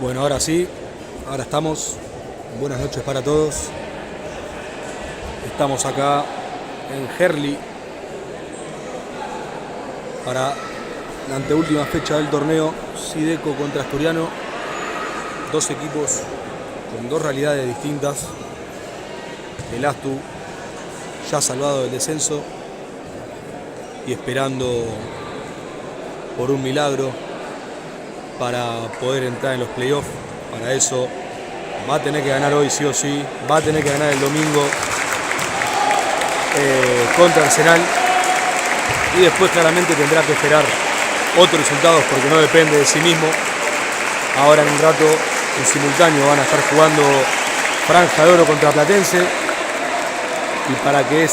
Bueno, ahora sí, ahora estamos. Buenas noches para todos. Estamos acá en Herli para la anteúltima fecha del torneo, Xideco contra Asturiano. Dos equipos con dos realidades distintas. El Astu ya salvado del descenso y esperando por un milagro para poder entrar en los playoffs. Para eso va a tener que ganar hoy sí o sí, va a tener que ganar el domingo contra Arsenal, y después claramente tendrá que esperar otros resultados porque no depende de sí mismo. Ahora en un rato en simultáneo van a estar jugando Franja de Oro contra Platense, y para que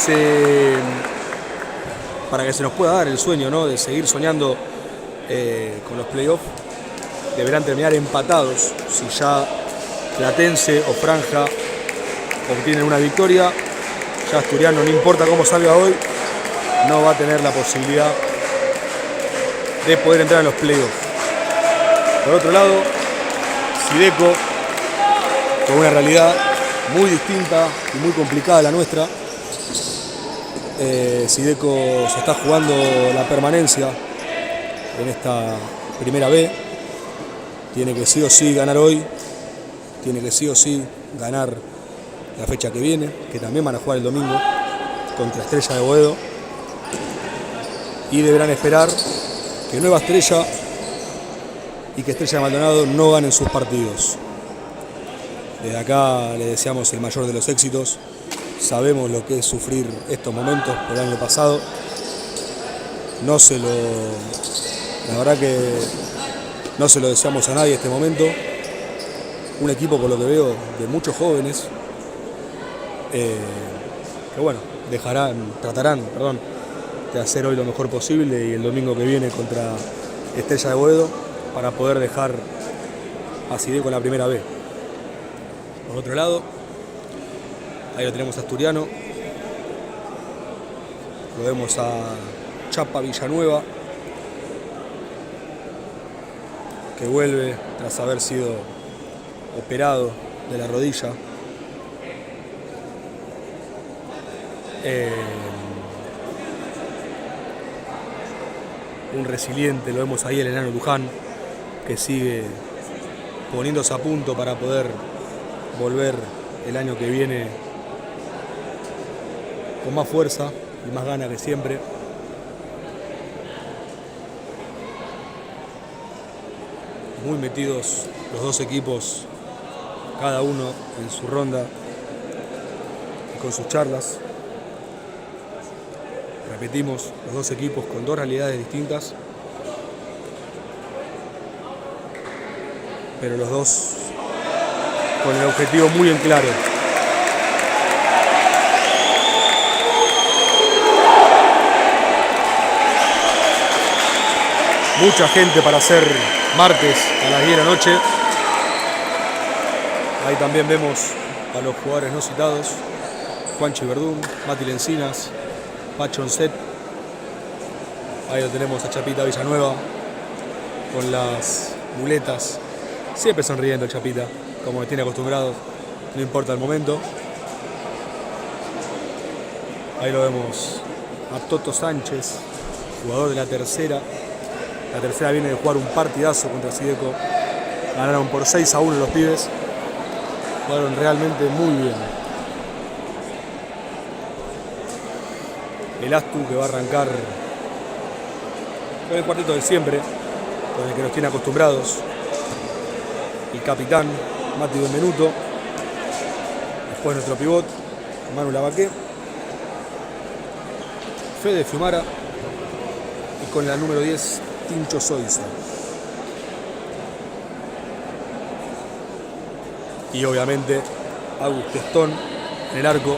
se nos pueda dar el sueño, ¿no?, de seguir soñando con los playoffs, deberán terminar empatados. Si ya Platense o Franja obtienen una victoria, ya Asturiano, no importa cómo salga hoy, no va a tener la posibilidad de poder entrar en los playoffs. Por otro lado, Xideco, con una realidad muy distinta y muy complicada a la nuestra. Xideco se está jugando la permanencia en esta primera B. Tiene que sí o sí ganar hoy, tiene que sí o sí ganar la fecha que viene, que también van a jugar el domingo contra Estrella de Boedo, y deberán esperar que Nueva Estrella y que Estrella de Maldonado no ganen sus partidos. Desde acá le deseamos el mayor de los éxitos. Sabemos lo que es sufrir estos momentos por el año pasado. La verdad que no se lo deseamos a nadie este momento. Un equipo, por lo que veo, de muchos jóvenes que bueno, tratarán de hacer hoy lo mejor posible, y el domingo que viene contra Estrella de Boedo, para poder dejar a Xideco en la primera B. Por otro lado, ahí lo tenemos a Asturiano, lo vemos a Chapa Villanueva, que vuelve tras haber sido operado de la rodilla. Un resiliente, lo vemos ahí, el enano Luján, que sigue poniéndose a punto para poder volver el año que viene con más fuerza y más ganas que siempre. Muy metidos los dos equipos, cada uno en su ronda y con sus charlas. Repetimos, los dos equipos con dos realidades distintas, pero los dos con el objetivo muy en claro. Mucha gente para hacer martes a las 10 de la noche. Ahí también vemos a los jugadores no citados: Juanchi Verdún, Mati Lencinas, Pacho Onset. Ahí lo tenemos a Chapita Villanueva con las muletas, siempre sonriendo el Chapita, como me tiene acostumbrados, no importa el momento. Ahí lo vemos a Toto Sánchez, jugador de la tercera. La tercera viene de jugar un partidazo contra Xideco. Ganaron por 6-1 los pibes. Jugaron realmente muy bien. El Astu, que va a arrancar con el cuarteto de siempre, con el que nos tiene acostumbrados. El capitán, Mati Benvenuto. Después nuestro pivot, Manu Lavaqué. Fede Fiumara. Y con la número 10, Tincho Soiza. Y obviamente Agus Testón en el arco,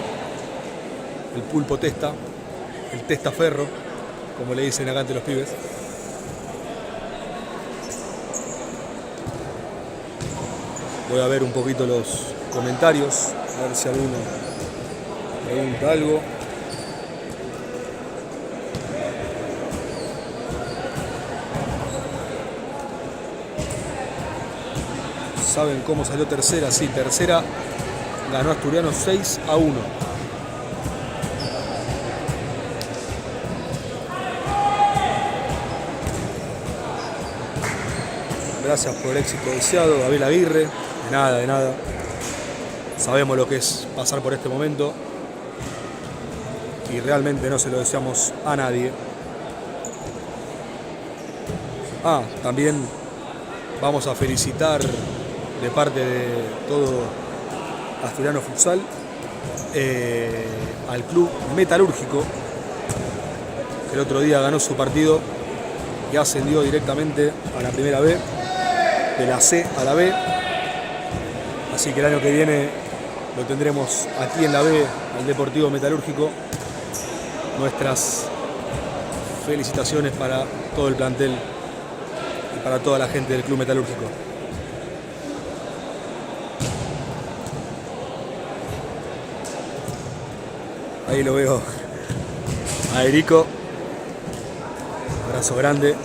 el Pulpo Testa, el Testaferro, como le dicen acá ante los pibes. Voy a ver un poquito los comentarios, a ver si alguno pregunta algo. ¿Saben cómo salió tercera? Sí, tercera ganó Asturiano 6-1. Gracias por el éxito deseado, Gabriel Aguirre. De nada, de nada. Sabemos lo que es pasar por este momento y realmente no se lo deseamos a nadie. También vamos a felicitar de parte de todo Asturiano Futsal al club Metalúrgico, que el otro día ganó su partido y ascendió directamente a la primera B, de la C a la B. Así que el año que viene lo tendremos aquí en la B, al Deportivo Metalúrgico. Nuestras felicitaciones para todo el plantel y para toda la gente del Club Metalúrgico. Ahí lo veo a Erico. Abrazo grande.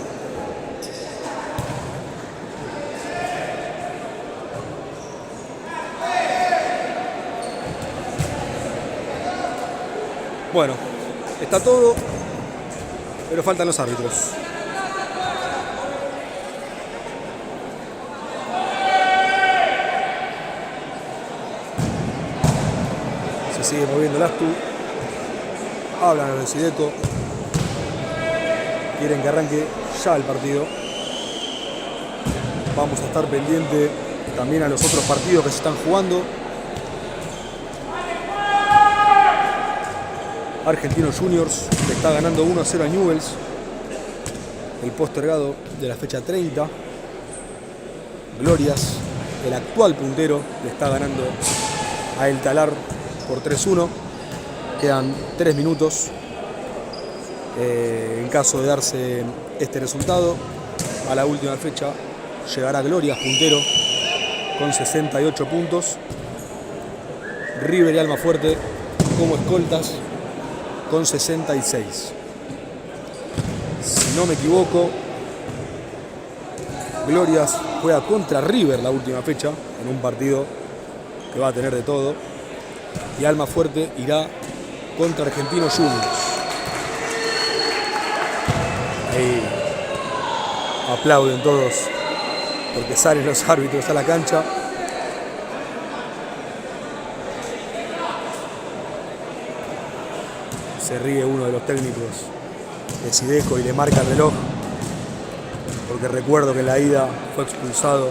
Bueno, está todo, pero faltan los árbitros. Se sigue moviendo el Astu. Hablan los de Sideco. Quieren que arranque ya el partido. Vamos a estar pendiente también a los otros partidos que se están jugando. Argentinos Juniors le está ganando 1-0 a Newell's, el postergado de la fecha 30. Glorias, el actual puntero, le está ganando a El Talar por 3-1. Quedan 3 minutos. En caso de darse este resultado, a la última fecha llegará Glorias puntero con 68 puntos. River y Almafuerte como escoltas con 66. Si no me equivoco, Glorias juega contra River la última fecha, en un partido que va a tener de todo. Y Almafuerte irá contra Argentinos Juniors. Ahí aplauden todos porque salen los árbitros a la cancha. Se ríe uno de los técnicos de Sideco y le marca el reloj, porque recuerdo que en la ida fue expulsado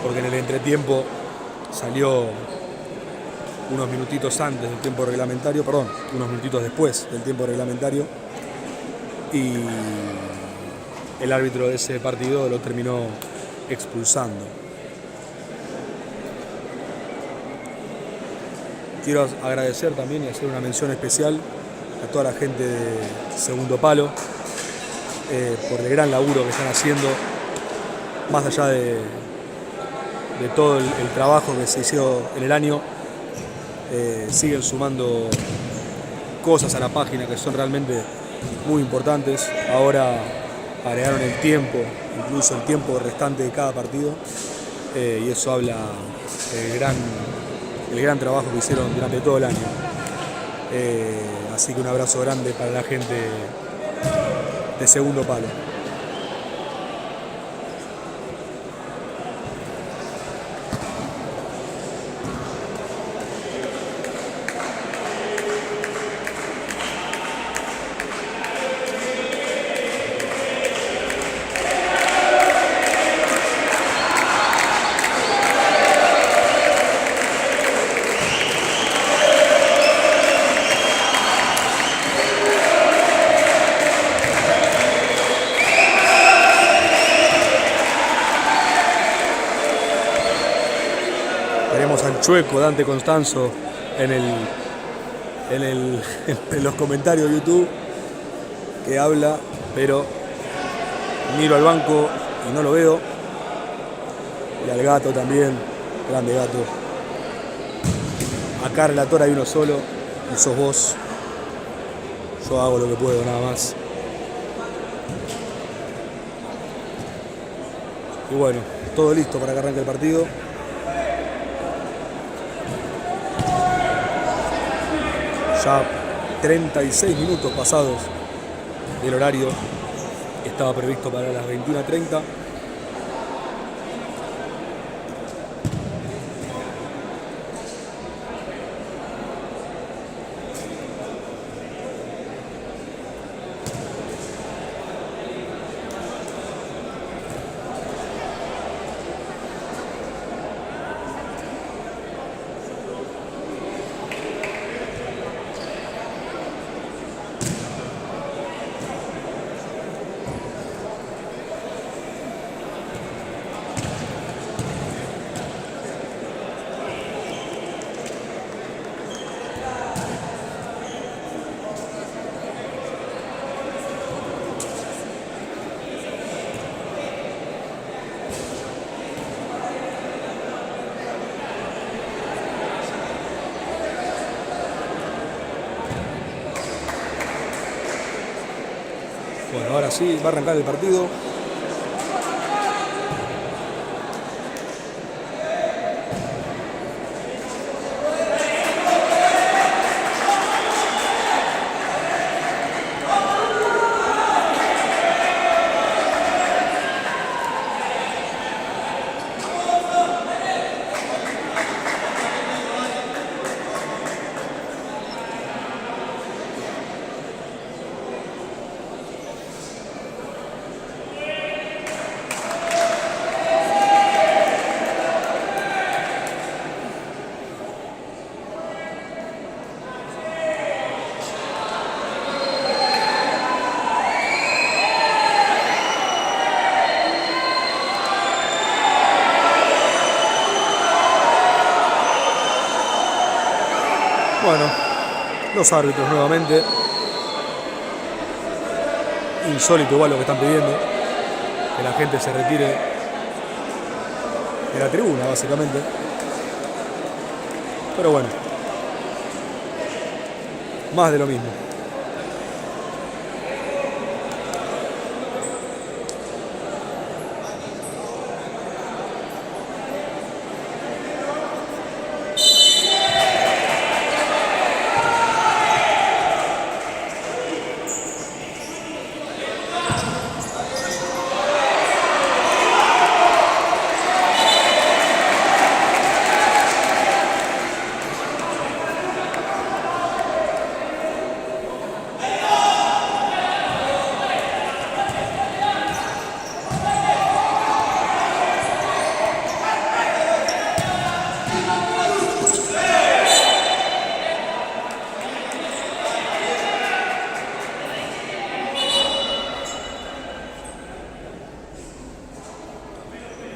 porque en el entretiempo salió unos minutitos antes del tiempo reglamentario, perdón, unos minutitos después del tiempo reglamentario, y el árbitro de ese partido lo terminó expulsando. Quiero agradecer también y hacer una mención especial a toda la gente de Segundo Palo por el gran laburo que están haciendo, más allá de todo el trabajo que se hizo en el año. Siguen sumando cosas a la página que son realmente muy importantes. Ahora agregaron el tiempo, incluso el tiempo restante de cada partido, y eso habla el gran trabajo que hicieron durante todo el año. Así que un abrazo grande para la gente de Segundo Palo. Tenemos al chueco Dante Constanzo en los comentarios de YouTube, que habla, pero miro al banco y no lo veo. Y al gato también, grande gato. Acá relator hay uno solo, y sos vos. Yo hago lo que puedo, nada más. Y bueno, todo listo para que arranque el partido. Ya 36 minutos pasados del horario. Estaba previsto para las 21:30. Bueno, ahora sí, va a arrancar el partido. Bueno, los árbitros nuevamente. Insólito igual lo que están pidiendo. Que la gente se retire de la tribuna, básicamente. Pero bueno. Más de lo mismo.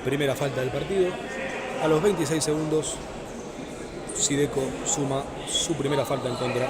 Primera falta del partido. A los 26 segundos, Sideco suma su primera falta en contra.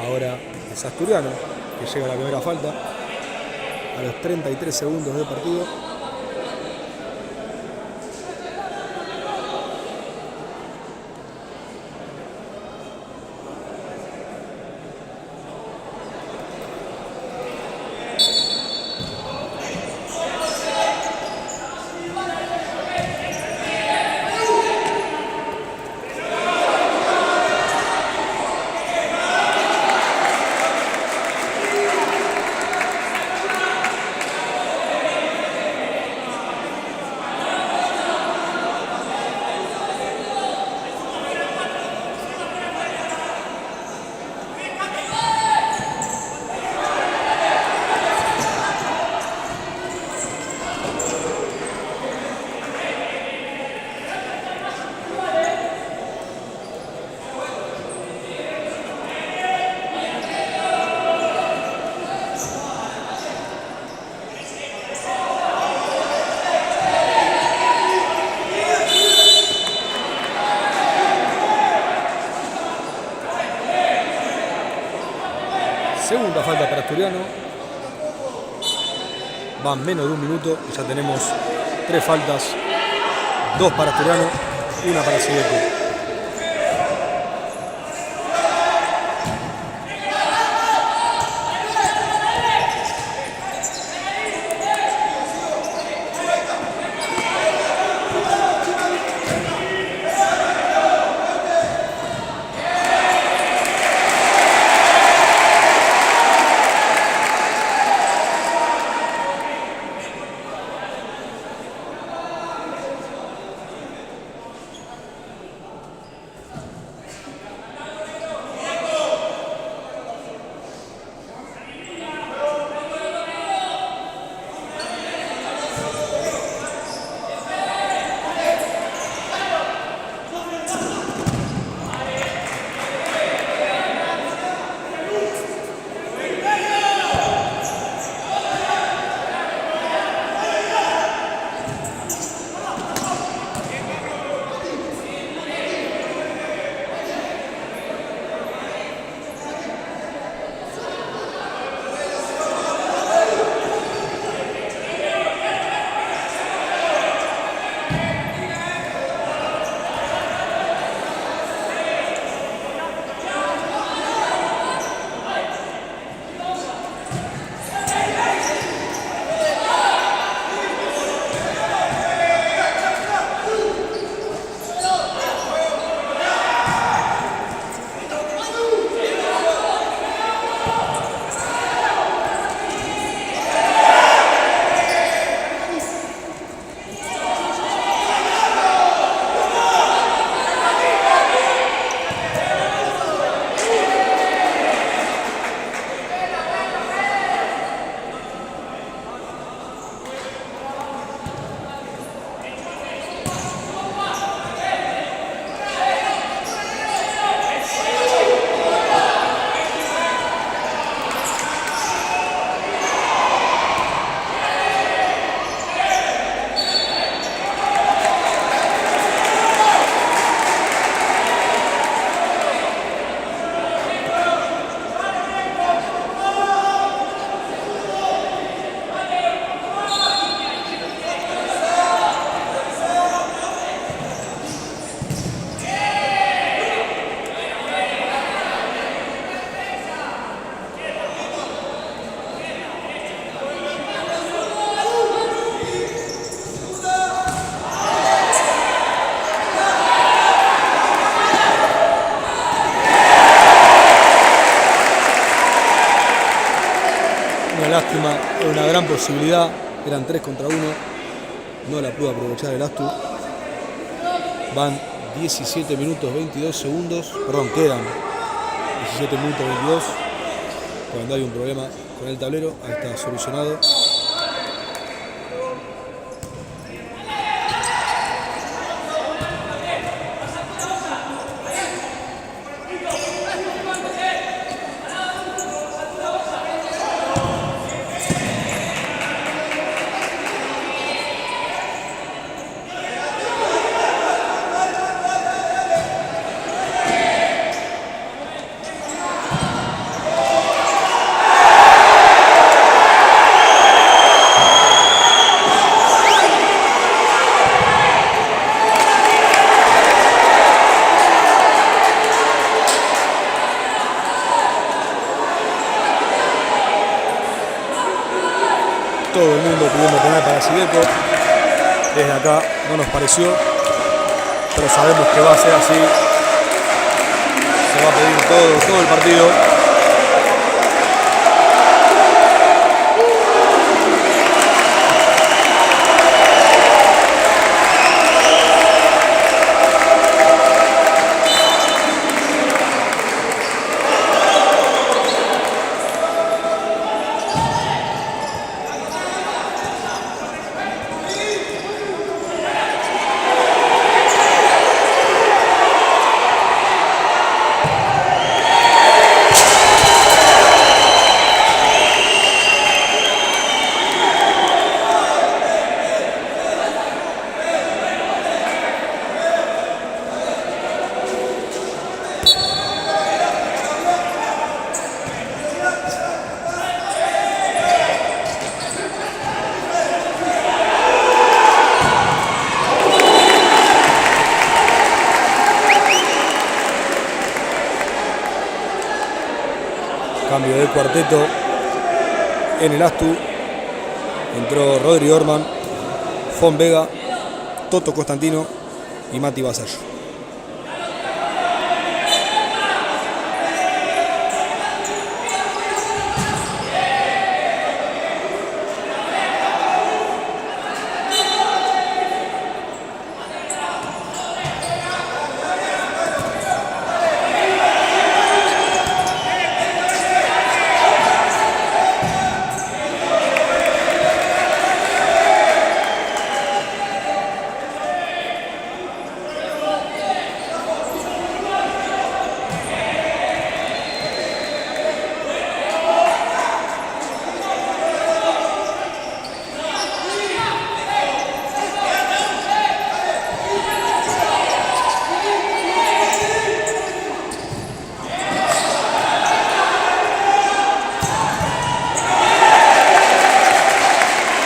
Ahora es Asturiano, que llega a la primera falta a los 33 segundos del partido. Segunda falta para Asturiano. Van menos de un minuto y ya tenemos 3 faltas. 2 para Asturiano, 1 para Sideco. Lástima, era una gran posibilidad, eran 3 contra 1, no la pudo aprovechar el Astu. Van 17 minutos 22 segundos, perdón, quedan 17 minutos 22, cuando hay un problema con el tablero, ahí está solucionado. Todo el mundo pidiendo penal para Sideco. Desde acá no nos pareció, pero sabemos que va a ser así. Se va a pedir todo el partido. Cambio de cuarteto en el Astu. Entró Rodri Orman, Fon Vega, Toto Costantino y Mati Vasallo.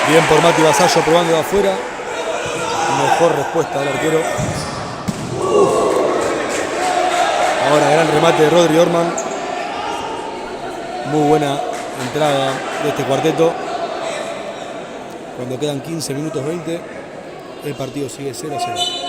Bien por Mati Vasallo probando de afuera. Mejor respuesta del arquero. Ahora gran remate de Rodri Orman. Muy buena entrada de este cuarteto. Cuando quedan 15 minutos 20, el partido sigue 0-0.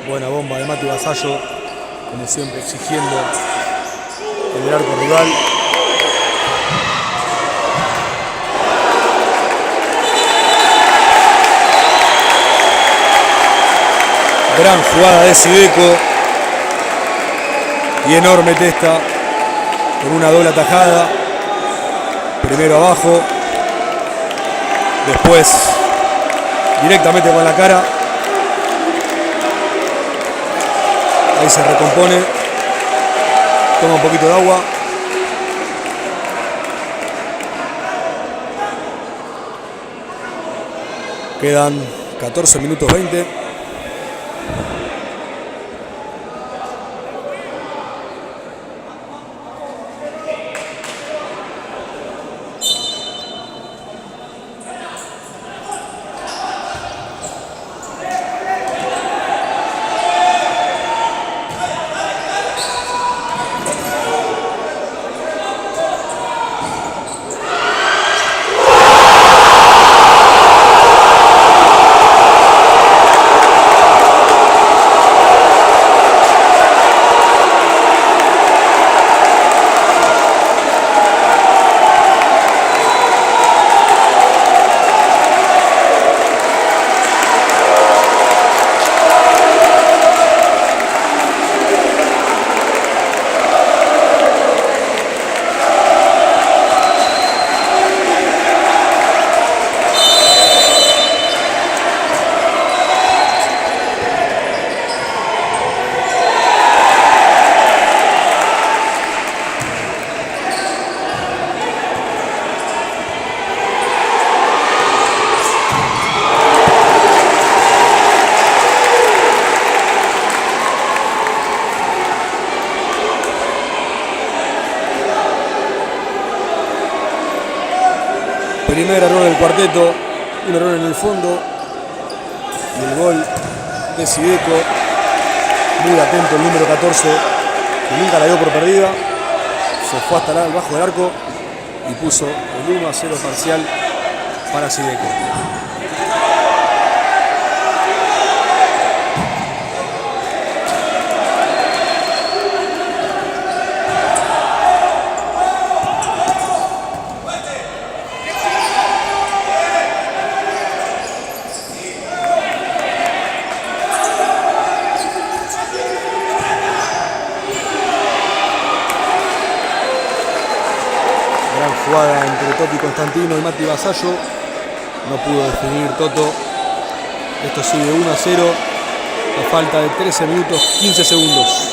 Buena bomba de Mati Vasallo, como siempre exigiendo en el arco rival. Gran jugada de Sideco y enorme testa con una doble atajada. Primero abajo, después directamente con la cara. Ahí se recompone, toma un poquito de agua. Quedan 14 minutos 20. Primer error del cuarteto, un error en el fondo y el gol de Sideco. Muy atento el número 14 que nunca la dio por perdida, se fue hasta el bajo del arco y puso el 1-0 parcial para Sideco. Jugada entre Toti Constantino y Mati Vasallo, no pudo definir Toto. Esto sigue 1-0 a falta de 13 minutos 15 segundos.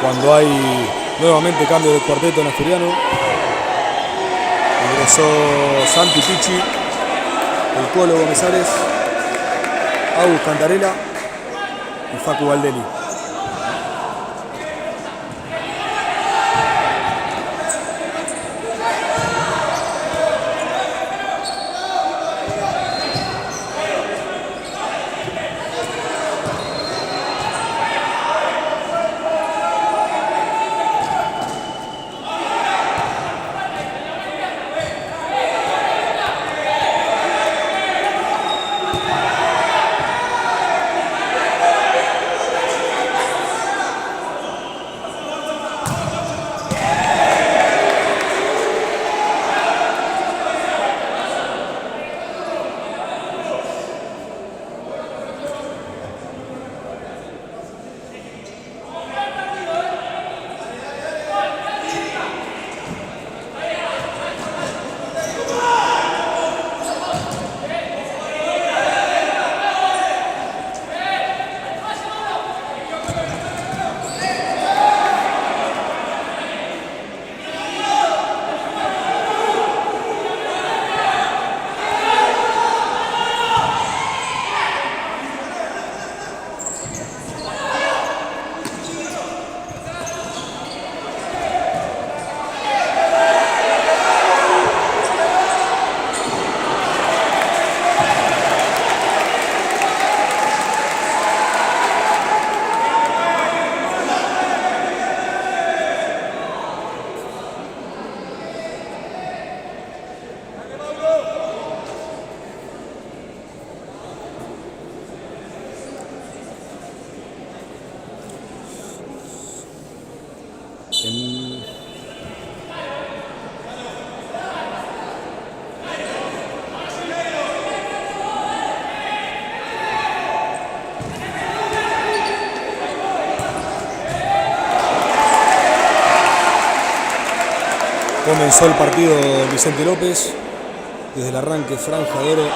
Cuando hay nuevamente cambio de cuarteto en Asturiano, ingresó Santi Pichi, el Colo Gómez-Ares, Agus Cantarela y Facu Valdelli. Comenzó el partido Vicente López. Desde el arranque Franja de Oro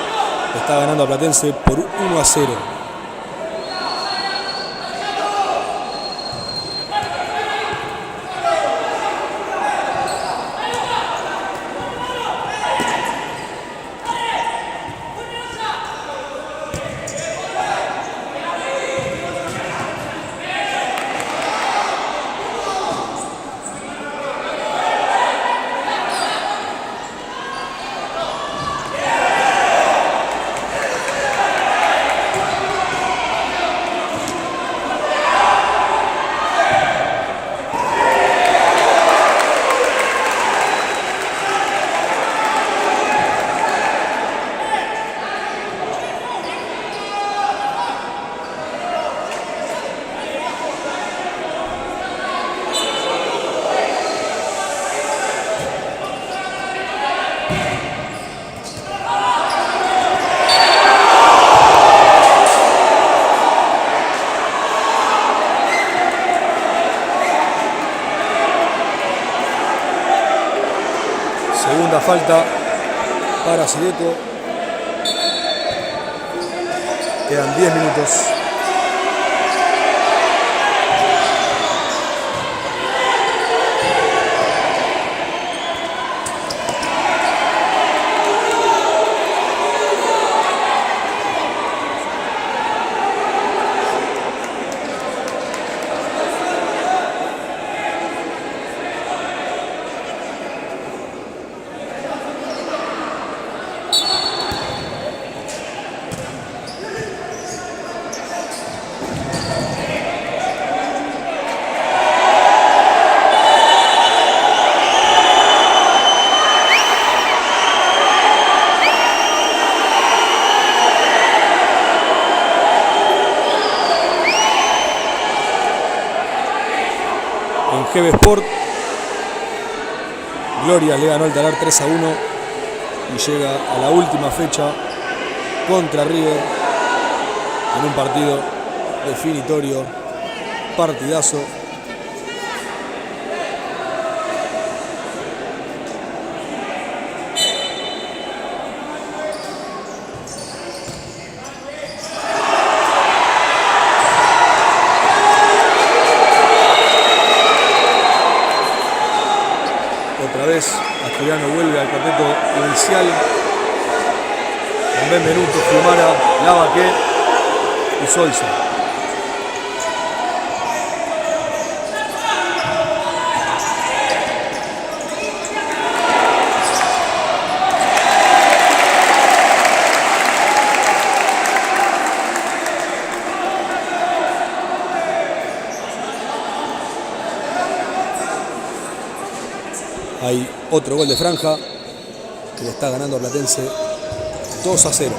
está ganando a Platense por 1-0. Otra falta para Sideco. Quedan 10 minutos. En GB Sport, Gloria le ganó al Talar 3-1 y llega a la última fecha contra River en un partido definitorio, partidazo. Otra vez Asturiano vuelve al cuarteto inicial con Benvenuto, Fiumara, Lavaque y Solza. Hay otro gol de Franja que le está ganando a Platense 2-0.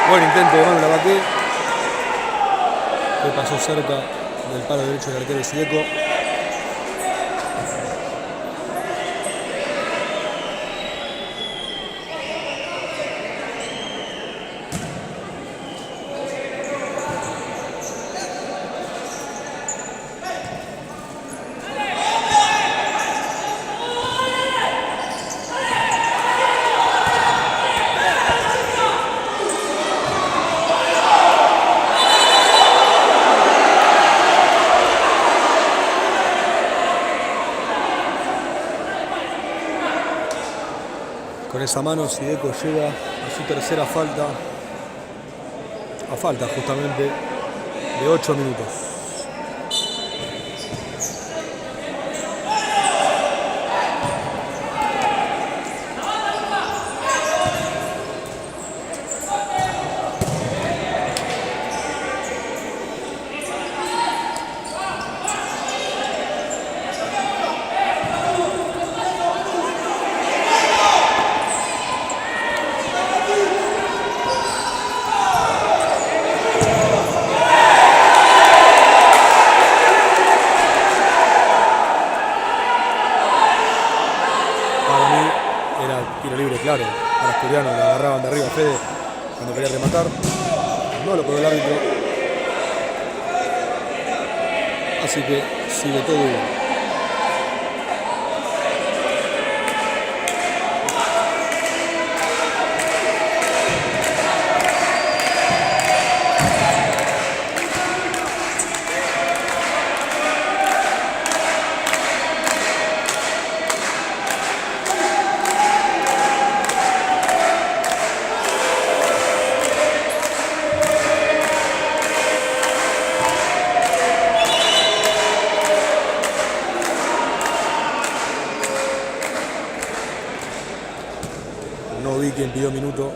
Buen intento de Manuel Lavaque, que pasó cerca del palo derecho del arquero Sideco. Con esa mano Sideco llega a su tercera falta, a falta justamente de 8 minutos. Tiro libre, claro, para Asturiano, lo agarraban de arriba Fede cuando quería rematar, no lo cobró el árbitro, así que sigue todo bien. No vi quién pidió minuto.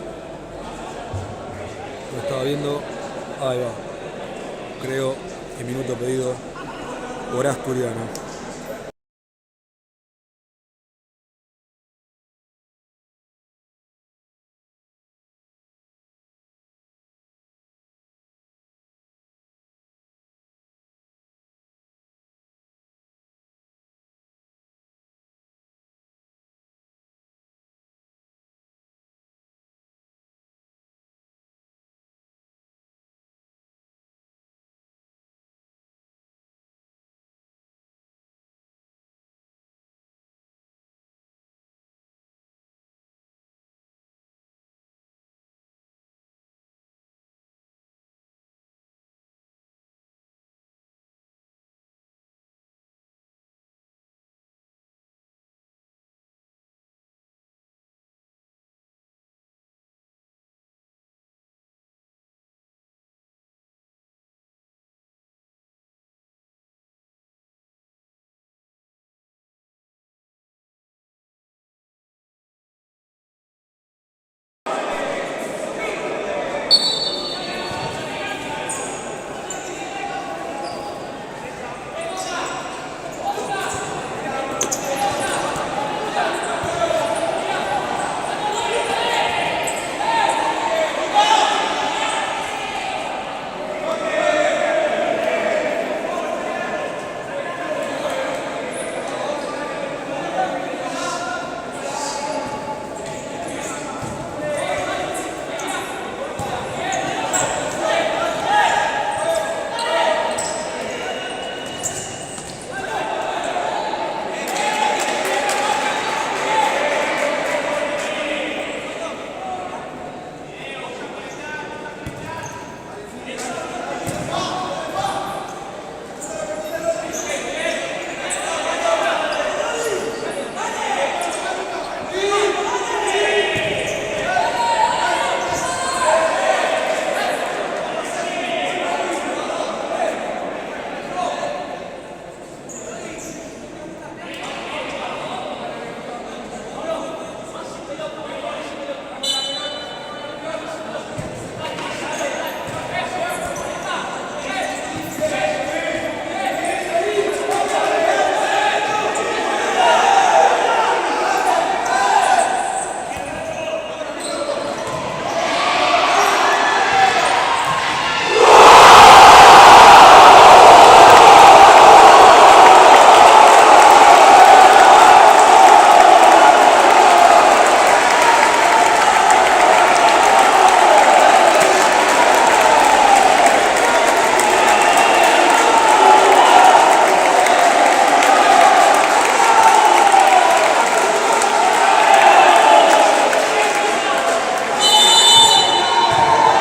Lo estaba viendo. Ahí va. Creo que minuto pedido por Asturiano.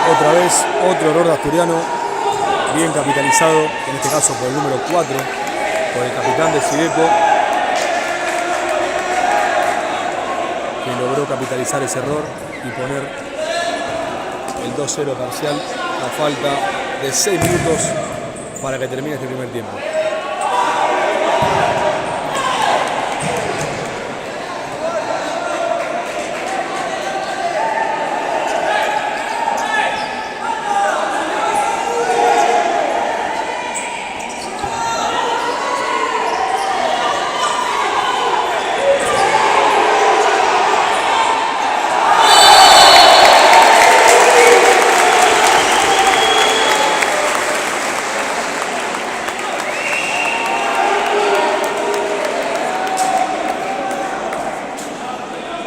Otra vez, otro error de Asturiano, bien capitalizado, en este caso por el número 4, por el capitán de Sideco, que logró capitalizar ese error y poner el 2-0 parcial a falta de 6 minutos para que termine este primer tiempo.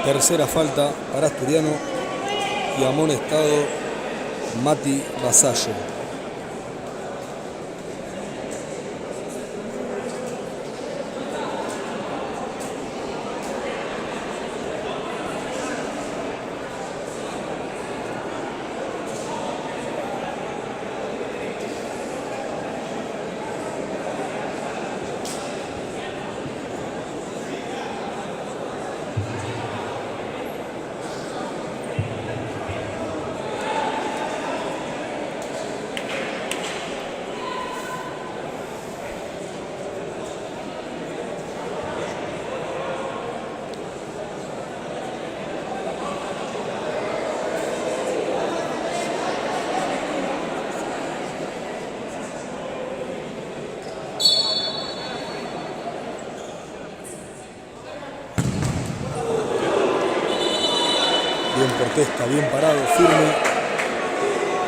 Tercera falta para Asturiano y amonestado Mati Vasallo. Bien protesta, bien parado, firme.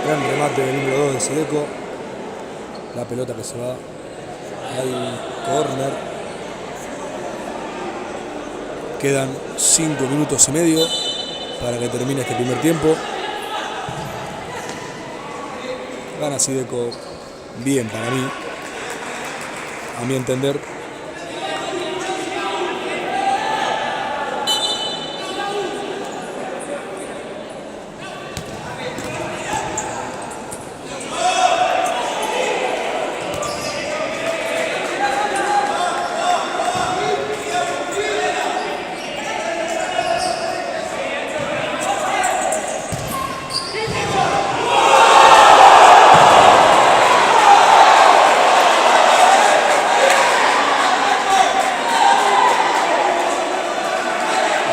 Gran remate del número 2 de Sedeco. La pelota que se va al córner. Quedan 5 minutos y medio para que termine este primer tiempo. Gana Sedeco bien para mí, a mi entender.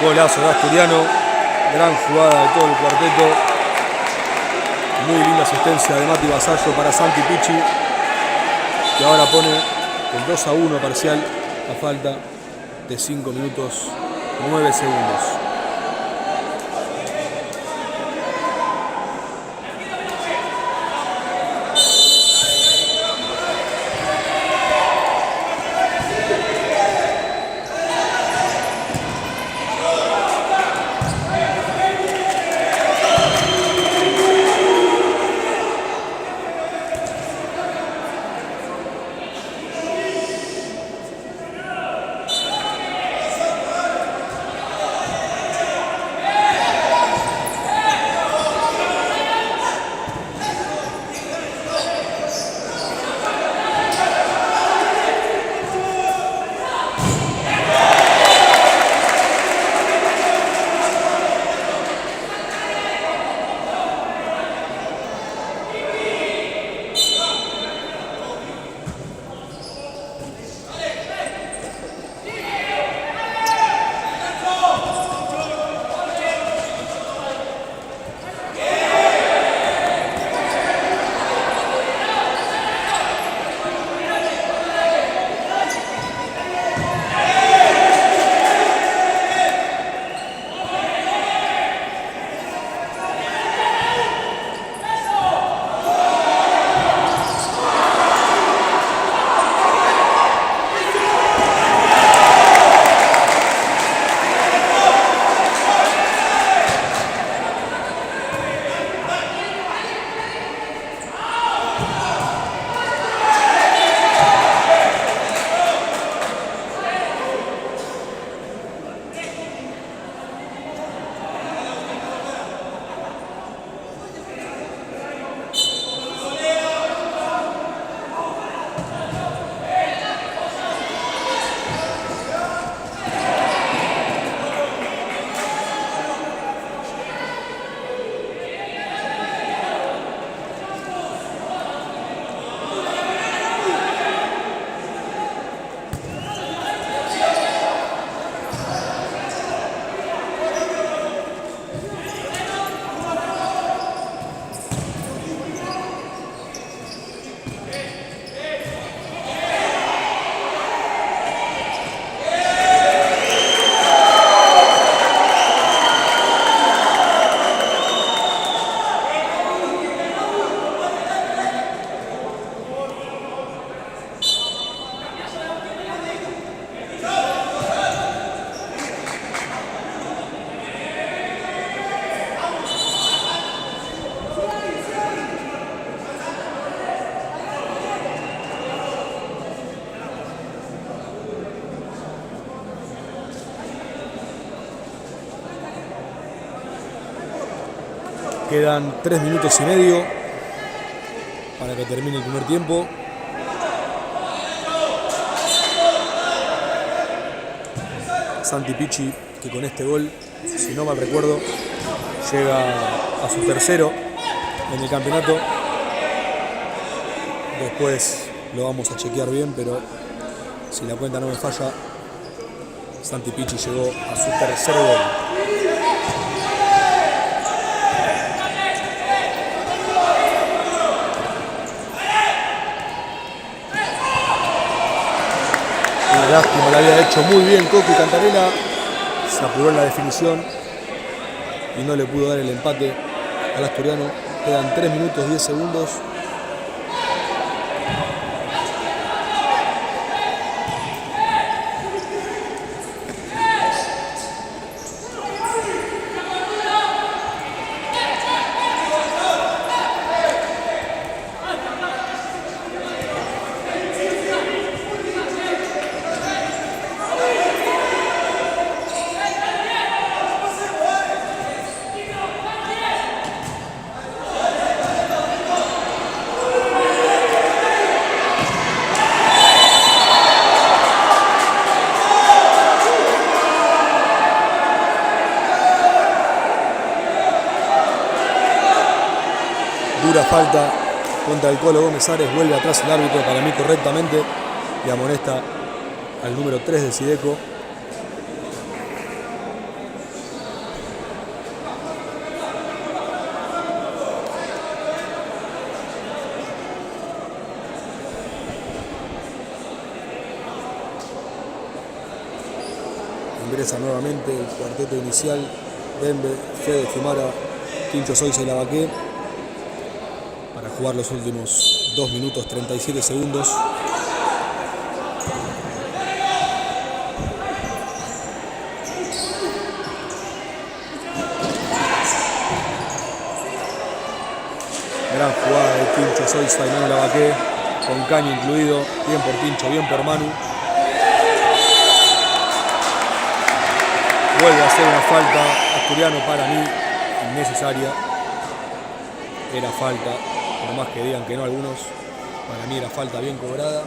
Golazo de Asturiano, gran jugada de todo el cuarteto, muy linda asistencia de Mati Vasallo para Santi Pichi, que ahora pone el 2-1 parcial a falta de 5 minutos 9 segundos. Quedan 3 minutos y medio para que termine el primer tiempo. Santi Pichi, que con este gol, si no mal recuerdo, llega a su tercero en el campeonato. Después lo vamos a chequear bien, pero si la cuenta no me falla, Santi Pichi llegó a su tercer gol. Una lástima, la había hecho muy bien Coqui Cantarella, se apuró en la definición y no le pudo dar el empate al asturiano. Quedan 3 minutos 10 segundos. Dura falta contra el Colo Gómez Ares, vuelve atrás el árbitro, para mí correctamente, y amonesta al número 3 de Sideco. Ingresa nuevamente el cuarteto inicial: Bembe, Fede Fumara, Tincho Soiza y Lavaqué, para jugar los últimos 2 minutos 37 segundos. Gran jugada de Tincho Soiza y Manu Lavaqué, con caño incluido. Bien por Tincho, bien por Manu. Vuelve a hacer una falta asturiano, para mí innecesaria. Era falta, por más que digan que no algunos, para mí era falta bien cobrada.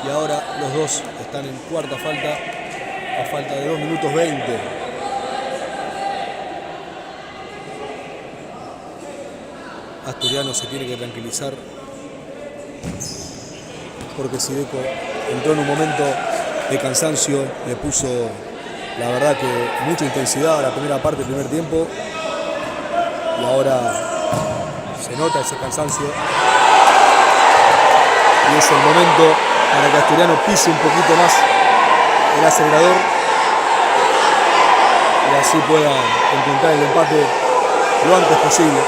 Y ahora los dos están en cuarta falta, a falta de 2 minutos 20. Asturiano se tiene que tranquilizar, porque Sideco entró en un momento de cansancio, le puso, la verdad, que mucha intensidad a la primera parte del primer tiempo, y ahora se nota ese cansancio, y es el momento para que Asturiano pise un poquito más el acelerador y así pueda encontrar el empate lo antes posible.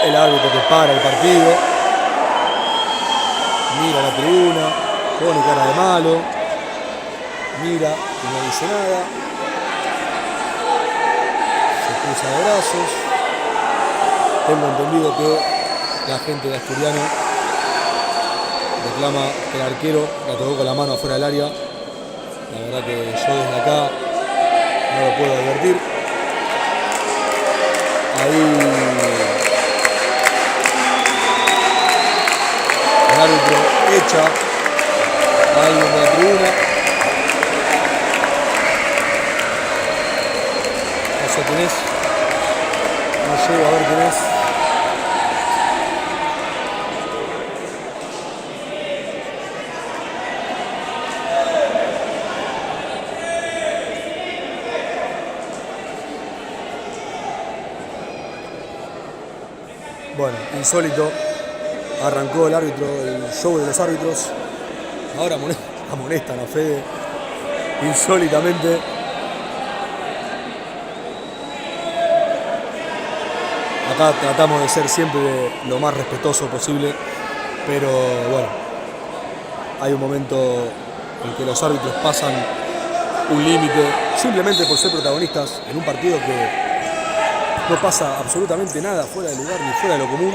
El árbitro que para el partido, mira la tribuna, pone cara de malo, mira y no dice nada, se cruza de brazos. Tengo entendido que la gente de Asturiano reclama que el arquero la tocó con la mano afuera del área. La verdad que yo desde acá no lo puedo advertir. Ahí el árbitro echa a alguien de la tribuna. No sé quién es. No llego a ver quién es. Bueno, insólito. Arrancó el árbitro, el show de los árbitros. Ahora amonestan a Fede insólitamente. Acá tratamos de ser siempre lo más respetuoso posible, pero bueno, hay un momento en que los árbitros pasan un límite simplemente por ser protagonistas en un partido que no pasa absolutamente nada fuera de lugar ni fuera de lo común.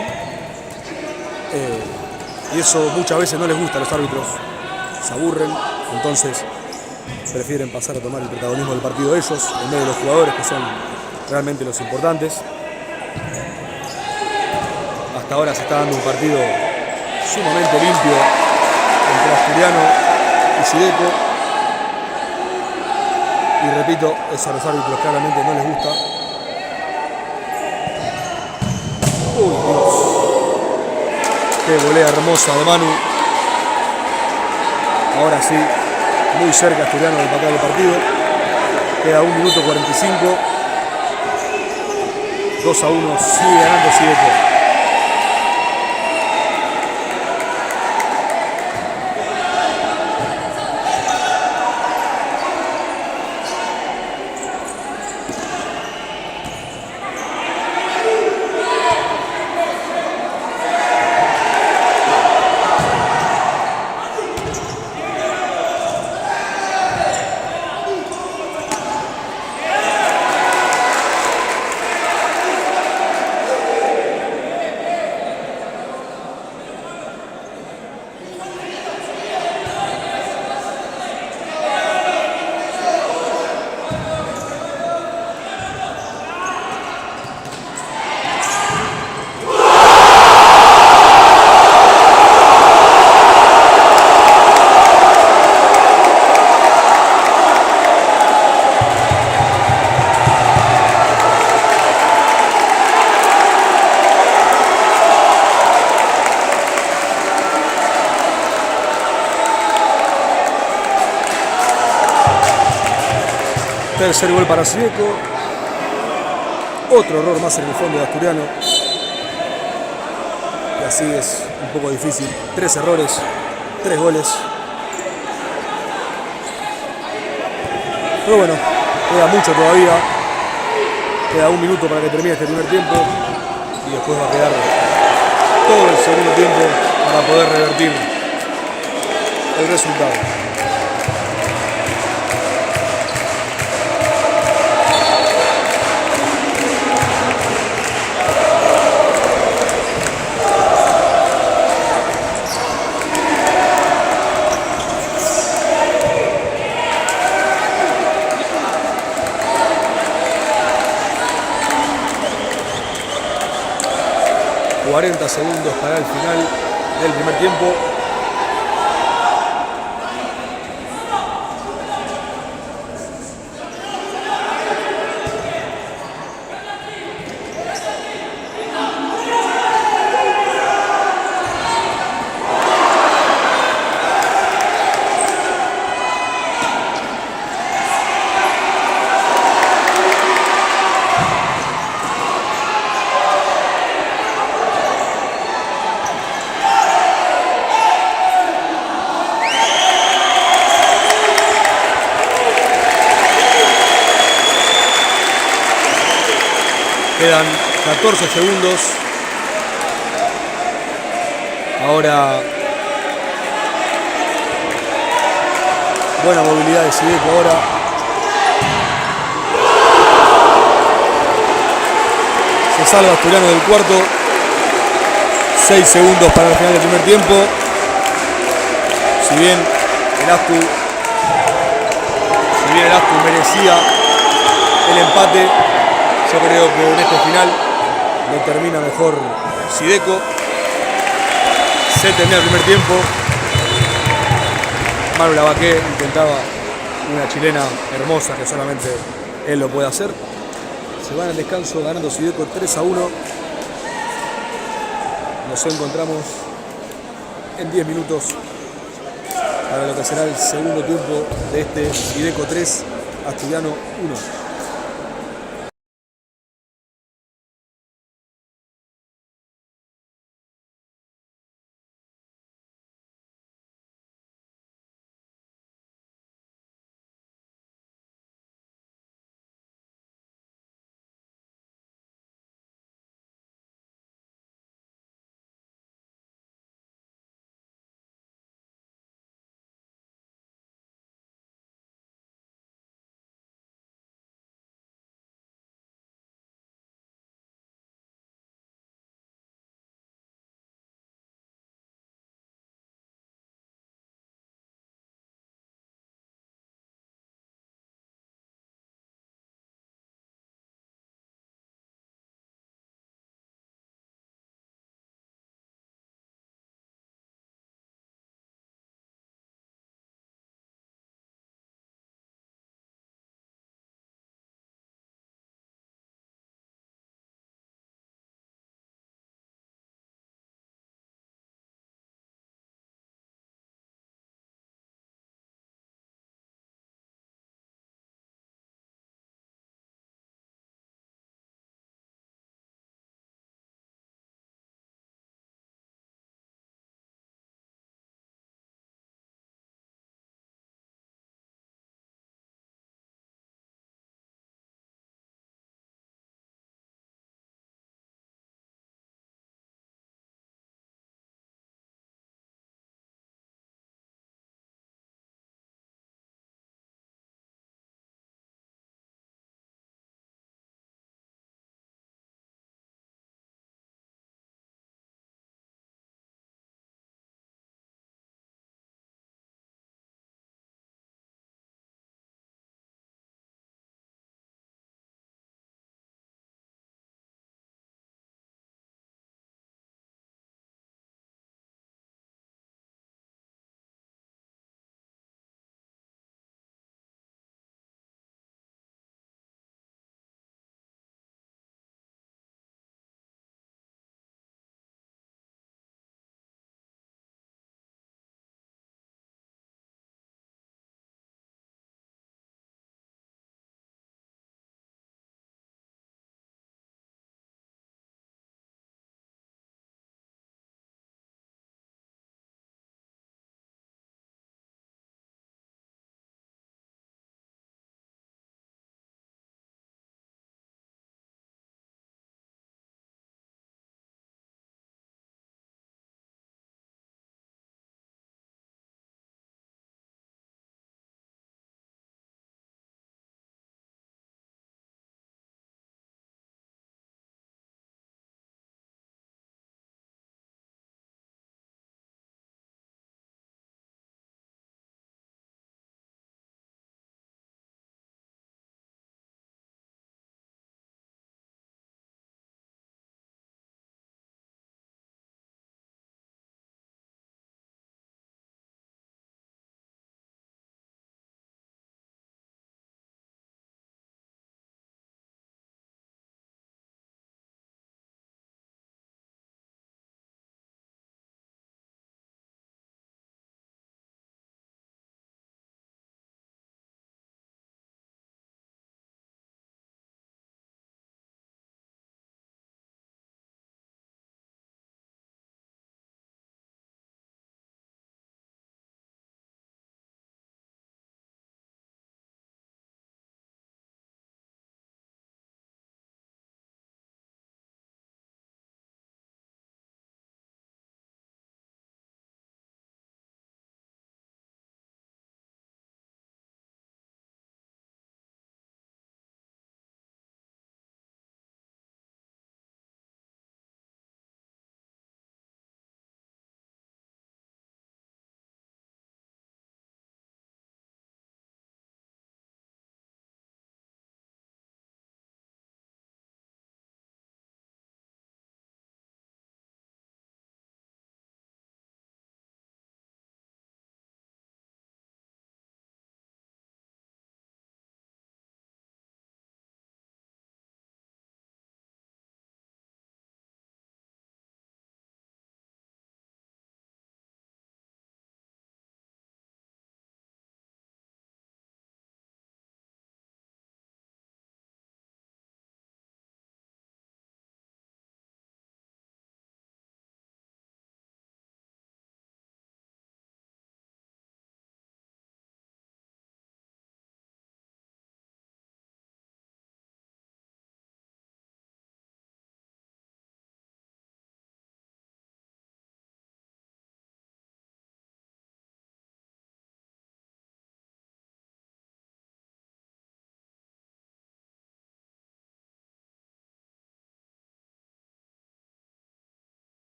Y eso muchas veces no les gusta a los árbitros, se aburren. Entonces prefieren pasar a tomar el protagonismo del partido ellos, en vez de los jugadores que son realmente los importantes. Hasta ahora se está dando un partido sumamente limpio entre Asturiano y Xideco. Y repito, eso a los árbitros claramente no les gusta. Uy, Dios. Qué volea hermosa de Manu. Ahora sí, muy cerca Asturiano de empatar el partido. Queda 1 minuto 45. 2-1, sigue ganando Xideco. Tercer gol para Xideco. Otro error más en el fondo de Asturiano. Y así es un poco difícil. 3 errores, 3 goles. Pero bueno, queda mucho todavía. Queda 1 minuto para que termine este primer tiempo. Y después va a quedar todo el segundo tiempo para poder revertir el resultado. ...40 segundos para el final del primer tiempo. Quedan 14 segundos. Ahora buena movilidad de Xideco ahora. Se salva Asturiano del cuarto. 6 segundos para el final del primer tiempo. Si bien el Astu merecía el empate, yo creo que en este final lo termina mejor Xideco. Se termina el primer tiempo. Manu Lavaqué intentaba una chilena hermosa que solamente él lo puede hacer. Se van al descanso ganando Xideco 3-1. Nos encontramos en 10 minutos para lo que será el segundo tiempo de este Xideco 3, Asturiano 1.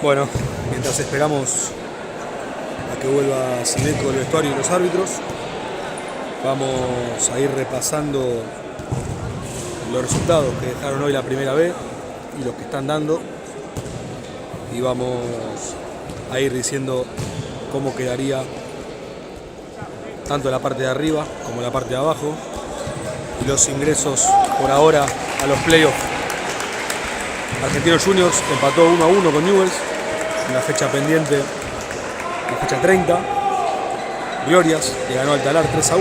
Bueno, mientras esperamos a que vuelva Sideco del vestuario y los árbitros, vamos a ir repasando los resultados que dejaron hoy la primera B y los que están dando, y vamos a ir diciendo cómo quedaría tanto la parte de arriba como la parte de abajo y los ingresos por ahora a los playoffs. Argentinos Juniors empató 1-1 con Newell's en la fecha pendiente, la fecha 30. Glorias le ganó al Talar 3-1.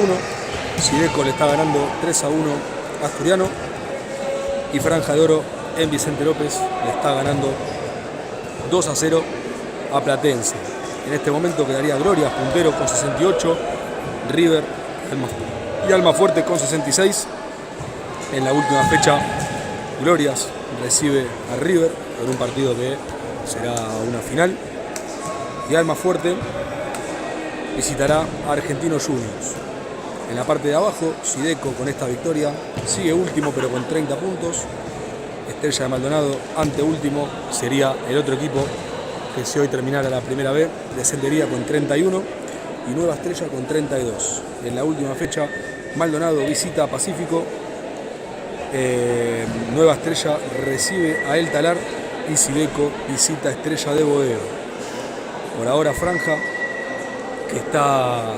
Sideco le está ganando 3-1 a Asturiano. Y Franja de Oro en Vicente López le está ganando 2-0 a Platense. En este momento quedaría Glorias puntero con 68, River y Almafuerte con 66. En la última fecha, Glorias recibe a River en un partido que será una final, y Almafuerte visitará a Argentinos Juniors. En la parte de abajo, Sideco con esta victoria sigue último pero con 30 puntos. Estrella de Maldonado, anteúltimo, sería el otro equipo que si hoy terminara la primera B descendería con 31, y Nueva Estrella con 32. En la última fecha, Maldonado visita a Pacífico, Nueva Estrella recibe a El Talar y Sideco visita a Estrella de Boedo. Por ahora Franja, que está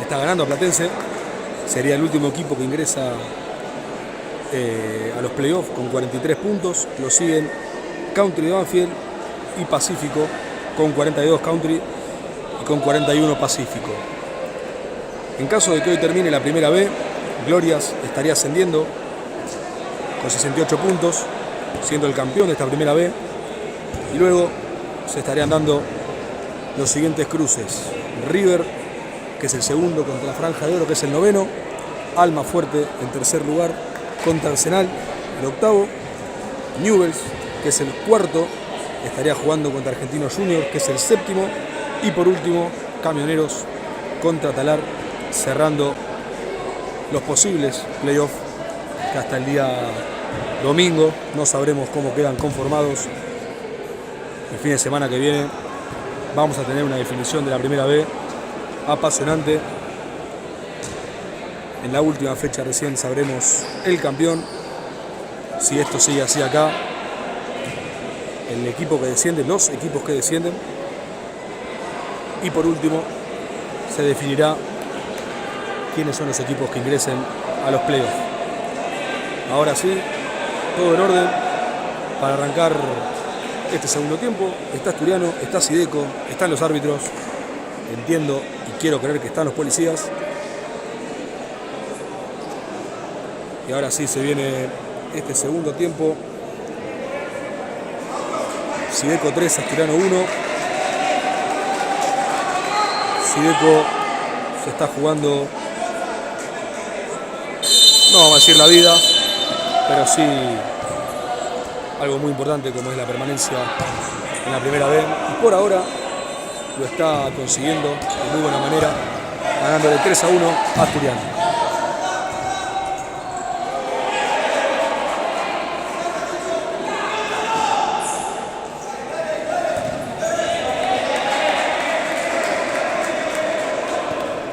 ganando a Platense, sería el último equipo que ingresa a los playoffs con 43 puntos. Lo siguen Country de Banfield y Pacífico con 42 Country y con 41 Pacífico. En caso de que hoy termine la primera B, Glorias estaría ascendiendo con 68 puntos, siendo el campeón de esta primera B, y luego se estarían dando los siguientes cruces: River, que es el segundo, contra Franja de Oro, que es el noveno; Almafuerte en tercer lugar contra Arsenal, el octavo; Newell's, que es el cuarto, estaría jugando contra Argentinos Juniors, que es el séptimo; y por último, Camioneros contra Talar, cerrando los posibles playoffs, que hasta el día domingo no sabremos cómo quedan conformados. El fin de semana que viene vamos a tener una definición de la primera B apasionante. En la última fecha recién sabremos el campeón. Si esto sigue así acá, el equipo que desciende, los equipos que descienden, y por último se definirá quiénes son los equipos que ingresen a los playoffs. Ahora sí, todo en orden para arrancar este segundo tiempo. Está Asturiano, está Sideco, están los árbitros, entiendo y quiero creer que están los policías. Y ahora sí se viene este segundo tiempo. Sideco 3, Asturiano 1. Sideco se está jugando, no vamos a decir la vida, pero sí algo muy importante como es la permanencia en la primera B. Y por ahora lo está consiguiendo de muy buena manera, ganándole 3-1 a Asturiano.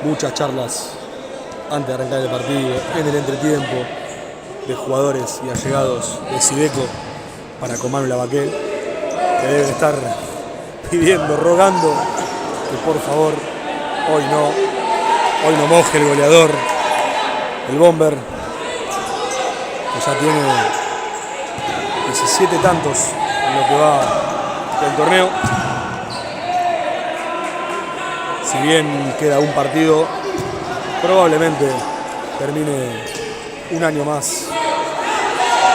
Muchas charlas antes de arrancar el partido, en el entretiempo, de jugadores y allegados de Sideco para con Manu Lavaquel, que deben estar pidiendo, rogando que por favor hoy no moje el goleador, el Bomber, que ya tiene 17 tantos en lo que va del torneo. Si bien queda un partido, probablemente termine un año más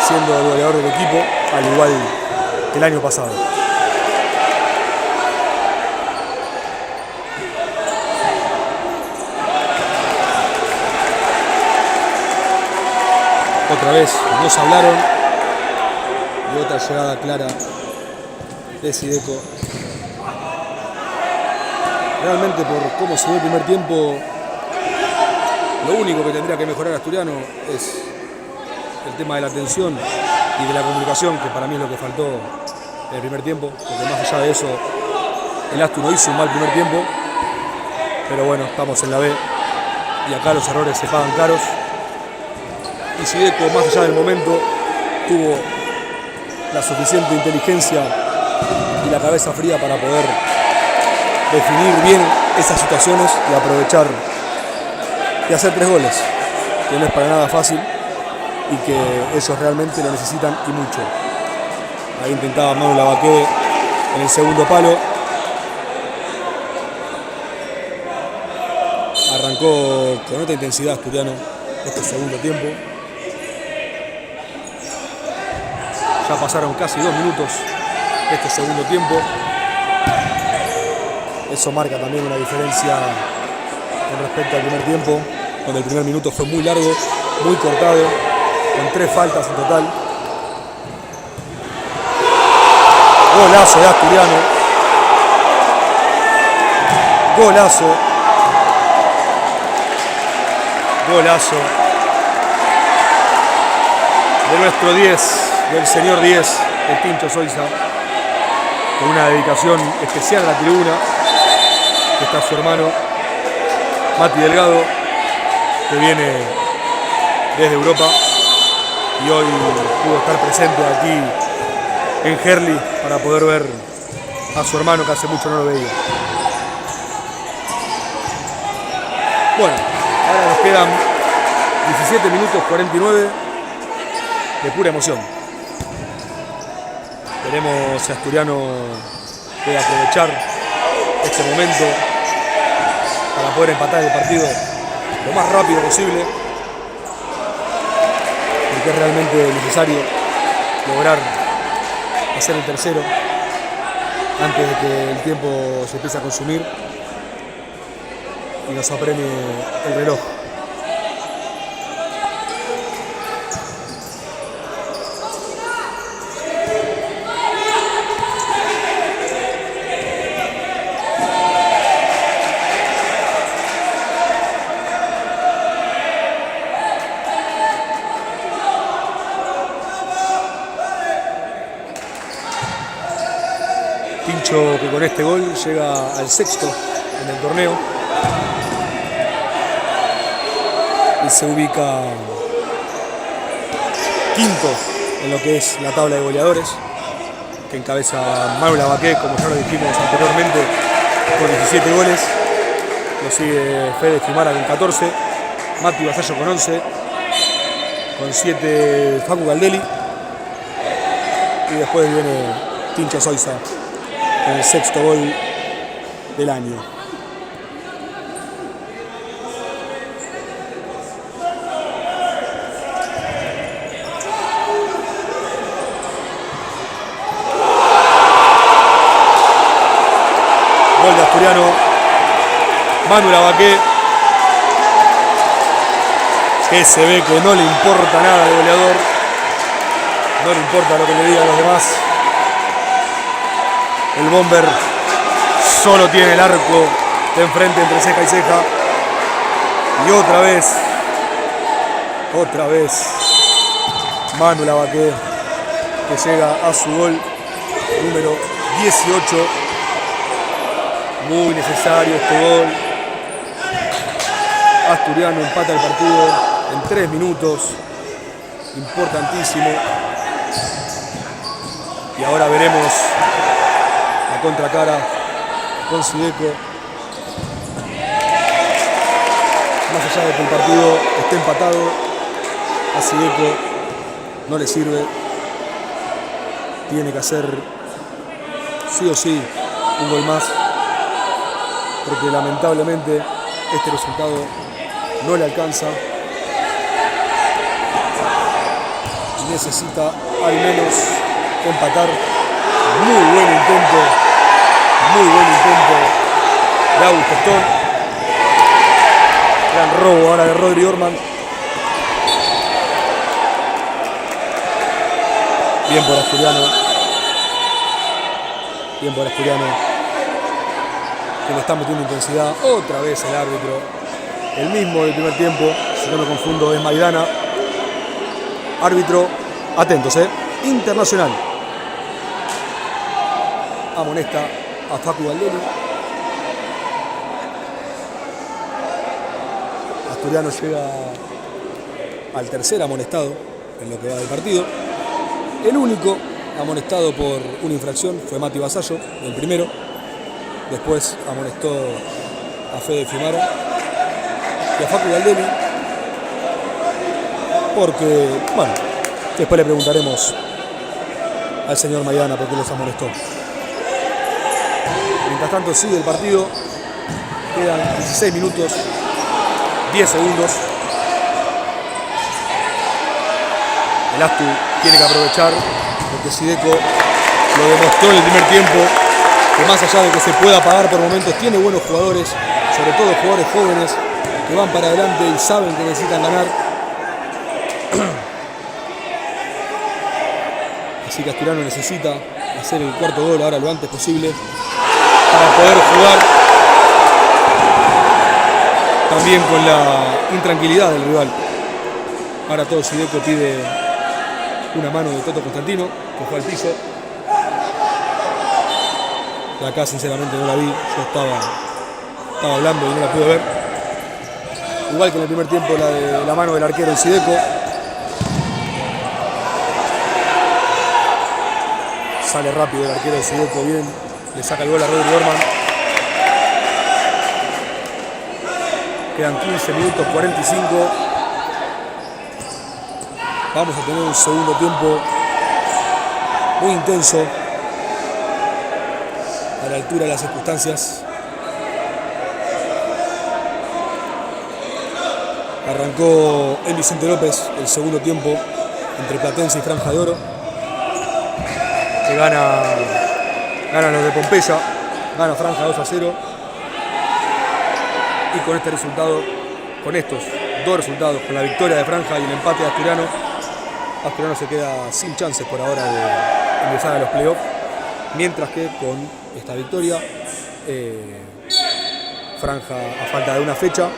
siendo el goleador del equipo, al igual que el año pasado. Otra vez nos hablaron y otra llegada clara de Sideco. Realmente, por cómo se ve el primer tiempo, lo único que tendría que mejorar Asturiano es el tema de la atención y de la comunicación, que para mí es lo que faltó en el primer tiempo, porque más allá de eso, el Astu no hizo un mal primer tiempo, pero bueno, estamos en la B y acá los errores se pagan caros. Y Sideco, más allá del momento, tuvo la suficiente inteligencia y la cabeza fría para poder definir bien esas situaciones y aprovechar y hacer 3 goles, que no es para nada fácil y que ellos realmente lo necesitan y mucho. Ahí intentaba Manu Lavaque en el segundo palo. Arrancó con otra intensidad Asturiano este segundo tiempo. Ya pasaron casi 2 minutos este segundo tiempo. Eso marca también una diferencia con respecto al primer tiempo, donde el primer minuto fue muy largo, muy cortado, con 3 faltas en total. Golazo de Asturiano. Golazo. Golazo de nuestro 10, del señor 10, el Tincho Zoiza, con una dedicación especial a la tribuna. Está su hermano Mati Delgado, que viene desde Europa y hoy pudo estar presente aquí en Gerli para poder ver a su hermano, que hace mucho no lo veía. Bueno, ahora nos quedan 17 minutos 49 de pura emoción. Veremos si Asturiano puede aprovechar este momento para poder empatar el partido lo más rápido posible, porque es realmente necesario lograr hacer el tercero antes de que el tiempo se empiece a consumir y nos apremie el reloj. Tincho, que con este gol llega al 6º en el torneo y se ubica 5º en lo que es la tabla de goleadores, que encabeza Manu Lavaque, como ya lo dijimos anteriormente, con 17 goles. Lo sigue Fede Fimara con 14, Mati Vasallo con 11, con 7 Facu Galdelli, y después viene Tincho Zoiza con el 6º gol del año. Gol de Asturiano, Manu Lavaque, que se ve que no le importa nada al goleador, no le importa lo que le digan los demás. El Bomber solo tiene el arco de enfrente entre ceja y ceja. Y otra vez, Manu Lavaque, que llega a su gol número 18. Muy necesario este gol. Asturiano empata el partido en 3 minutos. Importantísimo. Y ahora veremos la contracara con Sideco. Más allá de que el partido esté empatado, a Sideco no le sirve. Tiene que hacer sí o sí un gol más, porque lamentablemente este resultado no le alcanza y necesita al menos empatar. Muy buen intento de Augusto Stone. Gran robo ahora de Rodri Orman. Bien por Asturiano, que le está metiendo intensidad. Otra vez el árbitro, el mismo del primer tiempo, si no me confundo es Maidana. Árbitro, atentos, Internacional. amonesta a Facu Baldelli. Asturiano llega al tercer amonestado en lo que va del partido. El único amonestado por una infracción fue Mati Vasallo, el primero. Después amonestó a Fede Fiumara y a Facu Baldelli, porque, bueno, después le preguntaremos al señor Maidana por qué los amonestó. Mientras tanto sigue el partido, quedan 16 minutos, 10 segundos. El Astu tiene que aprovechar, porque Sideco lo demostró en el primer tiempo, que más allá de que se pueda pagar por momentos, tiene buenos jugadores, sobre todo jugadores jóvenes, que van para adelante y saben que necesitan ganar. Así que Asturiano necesita hacer el cuarto gol ahora lo antes posible para poder jugar también con la intranquilidad del rival. Ahora todo Sideco pide una mano de Toto Constantino, que fue al piso. De acá sinceramente no la vi, yo estaba hablando y no la pude ver. Igual que en el primer tiempo la de la mano del arquero en Sideco. Sale rápido el arquero de Sideco, bien, le saca el gol a Rodri Orman. Quedan 15 minutos 45. Vamos a tener un segundo tiempo muy intenso, a la altura de las circunstancias. Arrancó el Vicente López el segundo tiempo entre Platense y Franja de Oro, que ganan los de Pompeya, gana Franja 2-0, y con este resultado, con estos dos resultados, con la victoria de Franja y el empate de Asturiano, Asturiano se queda sin chances por ahora de ingresar a los playoffs, mientras que con esta victoria, Franja, a falta de una fecha,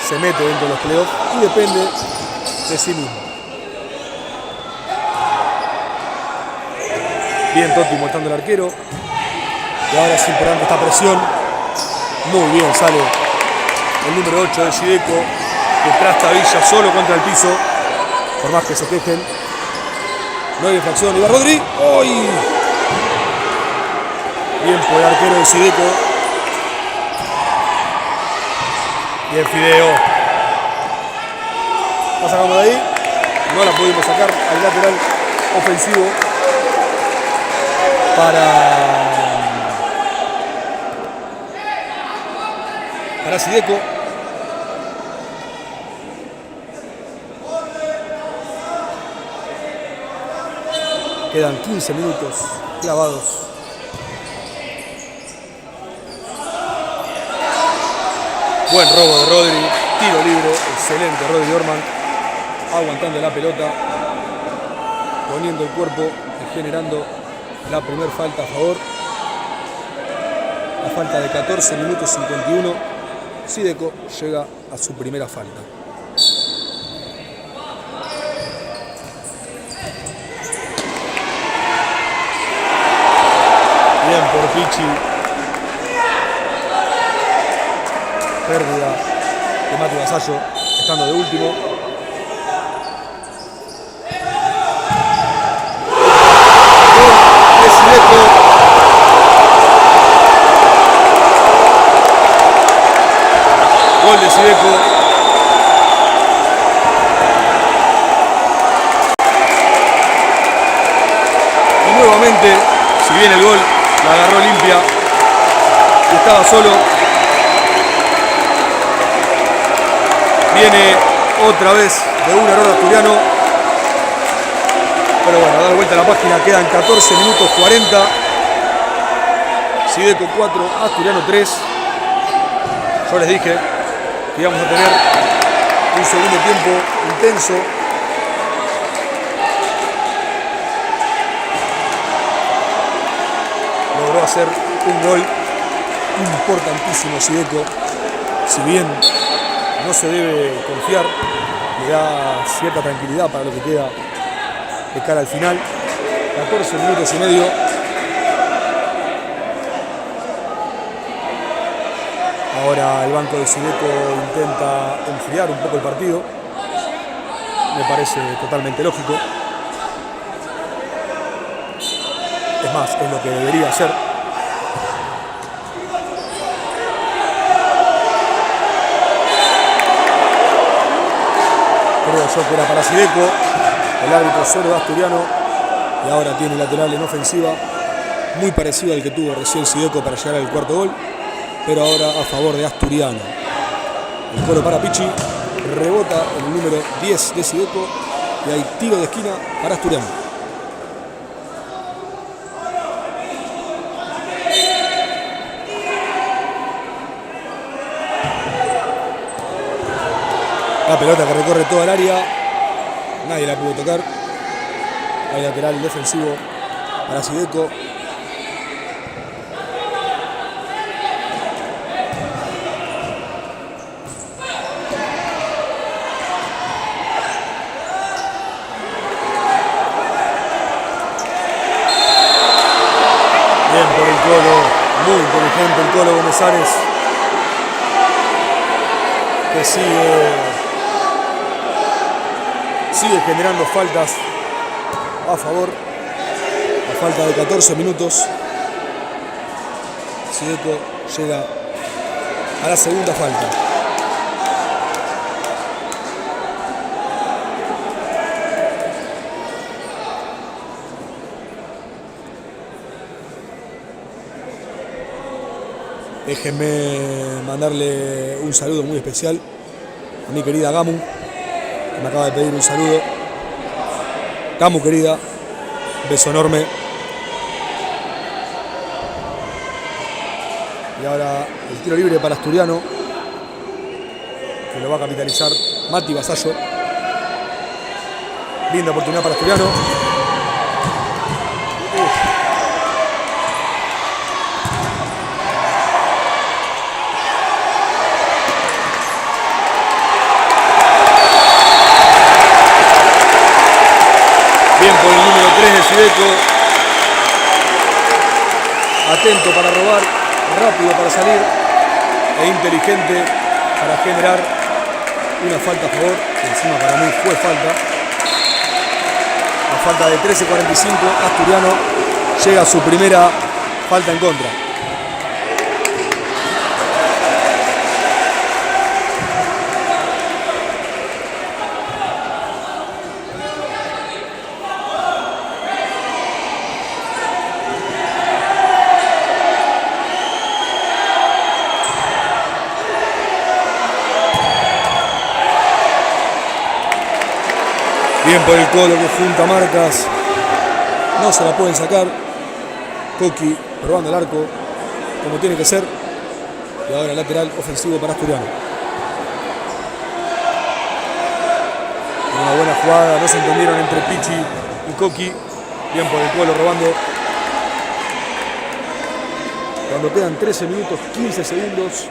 se mete dentro de los playoffs y depende de sí mismo. Bien Totti molestando al arquero, y ahora es importante esta presión. Muy bien sale el número 8 de Sideco, que trastabilla solo contra el piso, por más que se quejen. No hay infracción, y va Rodri. ¡Uy! Bien por el arquero de Sideco. Bien Fideo. La sacamos de ahí. No la pudimos sacar al lateral ofensivo para Sideco. Quedan 15 minutos clavados. Buen robo de Rodri, tiro libre, excelente Rodri Orman, aguantando la pelota, poniendo el cuerpo y generando la primera falta a favor. A falta de 14 minutos 51, Sideco llega a su primera falta. Bien por Pichi. Pérdida de Mati Vasallo, estando de último. De Sideco. Gol de Sideco. Y nuevamente, si bien el gol la agarró limpia y estaba solo, viene otra vez de un error asturiano. Pero bueno, a dar vuelta a la página, quedan 14 minutos 40. Sideco 4, Asturiano 3. Yo les dije que íbamos a tener un segundo tiempo intenso. Logró hacer un gol importantísimo Sideco. Si bien no se debe confiar, le da cierta tranquilidad para lo que queda de cara al final. 14 minutos y medio. Ahora el banco de Xideco intenta enfriar un poco el partido. Me parece totalmente lógico. Es más, es lo que debería hacer. Creo yo que era para Xideco. El árbitro solo de Asturiano. Y ahora tiene lateral en ofensiva. Muy parecido al que tuvo recién Xideco para llegar al cuarto gol. Pero ahora a favor de Asturiano. El coro para Pichi. Rebota el número 10 de Xideco. Y hay tiro de esquina para Asturiano. La pelota que recorre toda el área. Nadie la pudo tocar. Hay lateral defensivo para Xideco. Bien por el Colo. Muy inteligente el Colo Gómez Ares. Que sigue generando faltas a favor. A falta de 14 minutos. Xideco llega a la segunda falta. Déjenme mandarle un saludo muy especial a mi querida Gamu, que me acaba de pedir un saludo. Gamu, querida, beso enorme. Y ahora el tiro libre para Asturiano, que lo va a capitalizar Mati Vasallo. Linda oportunidad para Asturiano. Bien por el número 3 de Xideco. Atento para robar, rápido para salir e inteligente para generar una falta a favor, que encima para mí fue falta. A falta de 13:45, Asturiano llega a su primera falta en contra. Bien por el Colo, que junta marcas. No se la pueden sacar. Coqui probando el arco como tiene que ser. Y ahora lateral ofensivo para Asturiano. Una buena jugada. No se entendieron entre Pichi y Coqui. Bien por el Colo robando. Cuando quedan 13 minutos 15 segundos.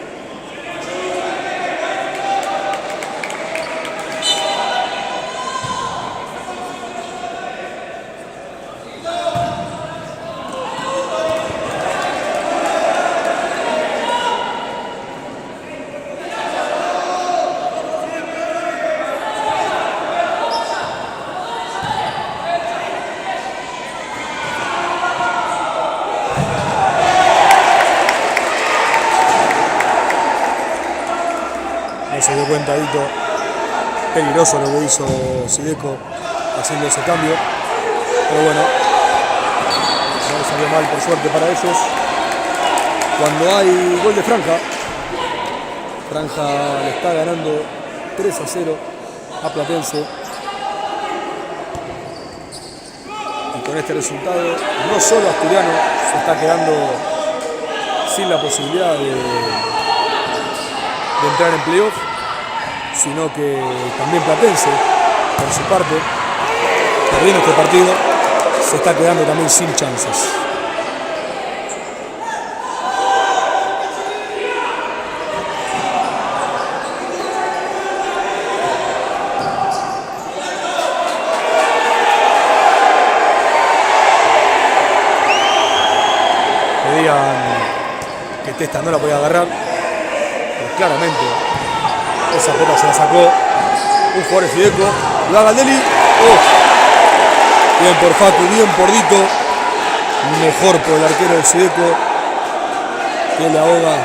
Se dio cuenta Dito, peligroso lo que hizo Xideco haciendo ese cambio, pero bueno, no salió mal por suerte para ellos. Cuando hay gol de Franja le está ganando 3-0 a Platense, y con este resultado no solo Asturiano se está quedando sin la posibilidad de entrar en playoff, sino que también Platense, por su parte, perdiendo este partido, se está quedando también sin chances. creían que Testa no la podía agarrar, pero claramente esa pelota se la sacó un jugador de Fideco. La Galdelli. Bien por Facu, bien por Dito. Mejor por el arquero del Fideco, que le ahoga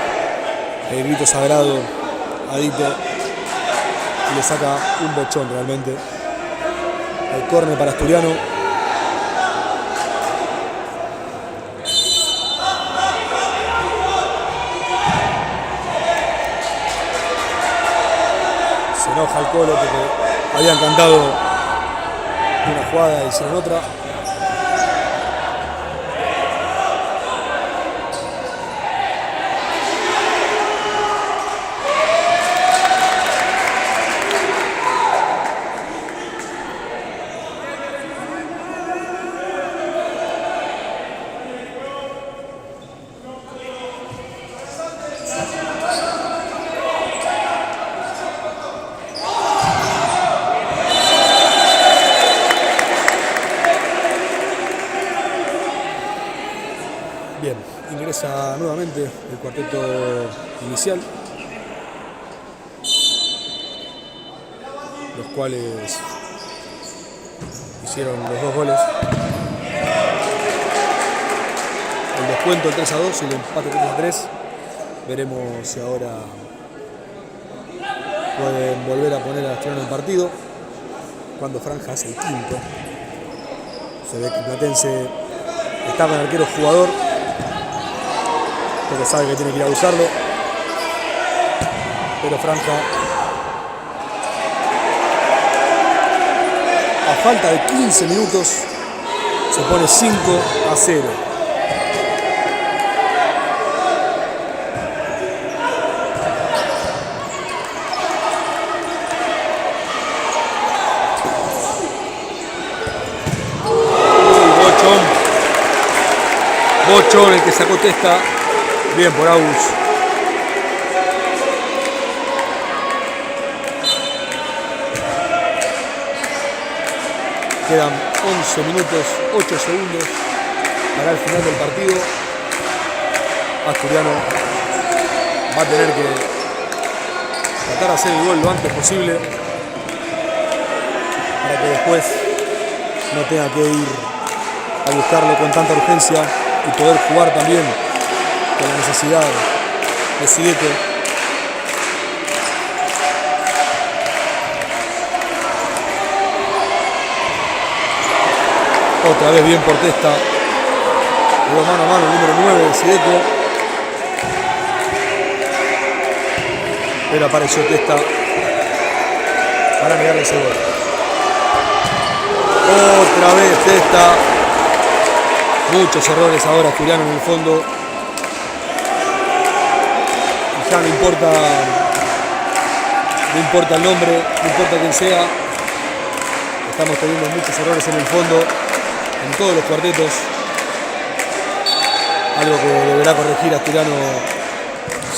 el grito sagrado a Dito y le saca un bochón realmente. El córner para Asturiano. Se enoja el Colo porque habían cantado una jugada y hicieron otra. Bien, ingresa nuevamente el cuarteto inicial, los cuales hicieron los 2 goles. El descuento el 3-2 y el empate 3-3. Veremos si ahora pueden volver a poner a Asturiano en partido. Cuando Franja hace el quinto. Se ve que el Platense está con el arquero jugador, porque sabe que tiene que ir a buscarlo, pero Franja, a falta de 15 minutos, se pone 5-0. Bochón el que sacó Testa. Bien por Agus. Quedan 11 minutos, 8 segundos para el final del partido. Asturiano va a tener que tratar de hacer el gol lo antes posible para que después no tenga que ir a buscarlo con tanta urgencia y poder jugar también con la necesidad de Fideco. Otra vez bien por Testa. Luego mano a mano el número 9 de Fideco. Pero apareció Testa para negarle ese gol. Otra vez Testa. Muchos errores ahora Asturiano en el fondo. Y ya no importa el nombre, no importa quién sea. Estamos teniendo muchos errores en el fondo, en todos los cuartetos. Algo que deberá corregir Asturiano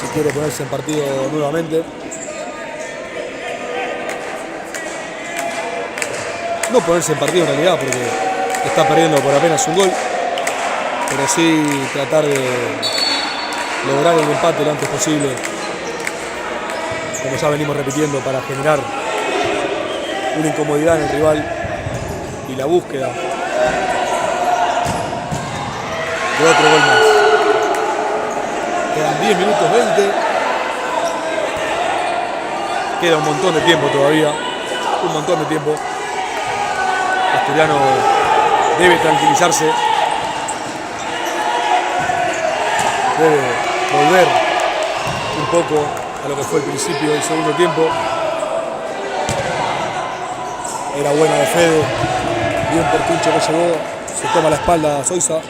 si quiere ponerse en partido nuevamente. No ponerse en partido en realidad, porque está perdiendo por apenas un gol. Pero sí tratar de lograr el empate lo antes posible, como ya venimos repitiendo, para generar una incomodidad en el rival y la búsqueda de otro gol más. Quedan 10 minutos 20. Queda un montón de tiempo todavía, un montón de tiempo. Asturiano debe tranquilizarse. Debe volver un poco a lo que fue el principio del segundo tiempo. Era buena de Fede. Bien por Pincho que llegó. Se toma la espalda a Soiza.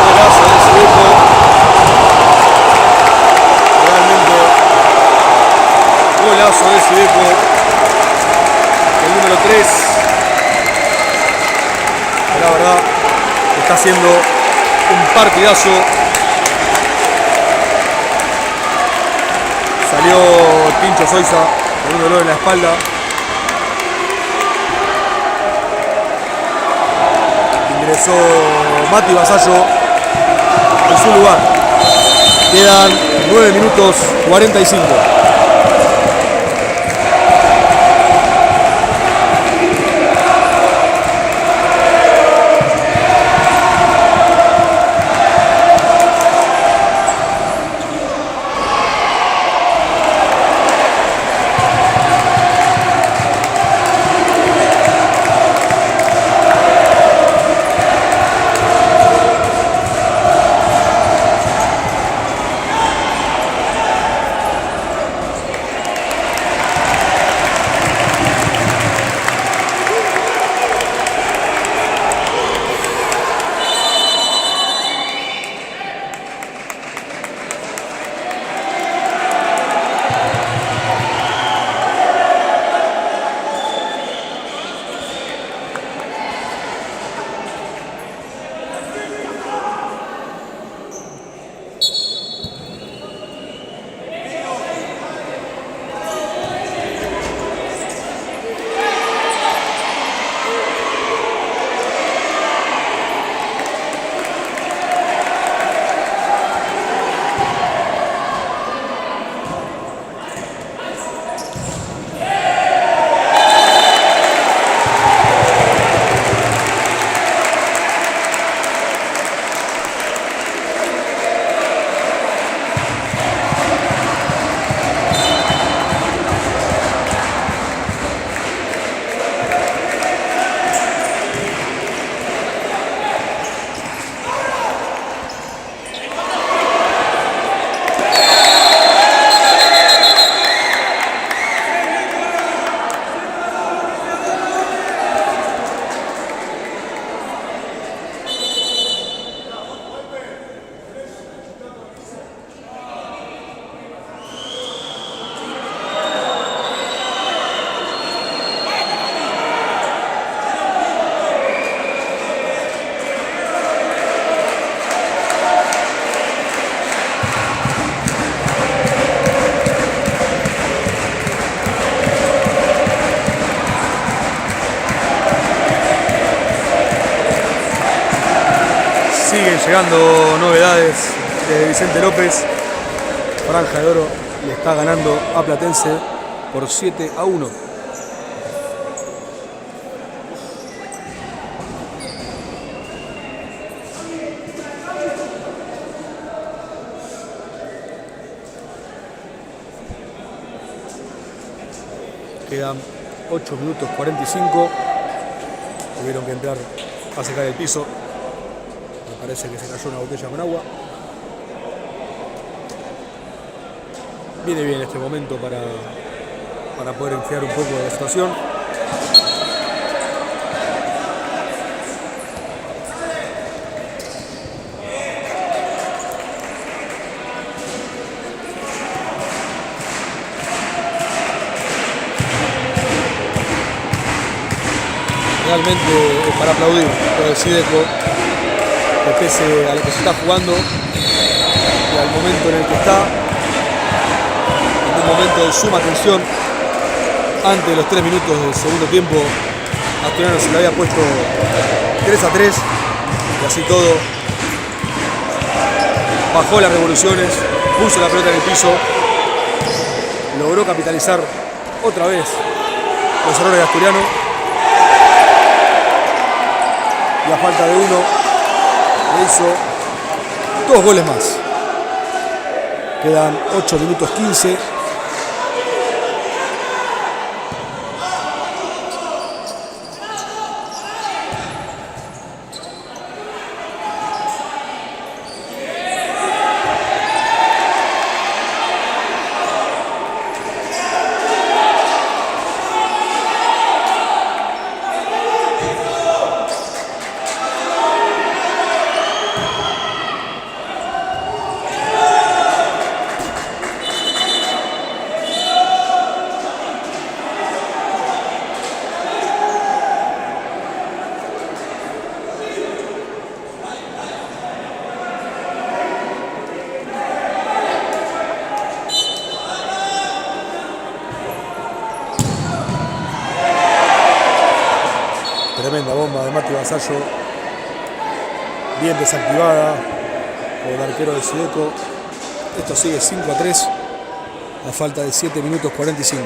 Golazo de Fideco. Realmente golazo de Fideco. El número 3, la verdad, está haciendo un partidazo. Salió Tincho Soiza con un dolor en la espalda. Ingresó Mati Vasallo en su lugar. Quedan 9 minutos 45. Siguen llegando novedades de Vicente López. Franja de oro le está ganando a Platense por 7-1. Quedan 8 minutos 45. Tuvieron que entrar a secar el piso. Me parece que se cayó una botella con agua. Viene bien este momento para poder enfriar un poco la situación. Realmente es para aplaudir lo de Sideco, que pese a lo que se está jugando y al momento en el que está, en un momento de suma tensión, antes de los 3 minutos del segundo tiempo, Asturiano se le había puesto 3-3 y así todo bajó las revoluciones, puso la pelota en el piso, logró capitalizar otra vez los errores de Asturiano y a falta de uno le hizo 2 goles más. Quedan 8 minutos 15. Tremenda bomba de Mati Vasallo bien desactivada por el arquero de Sideco. Esto sigue 5-3 a falta de 7 minutos 45.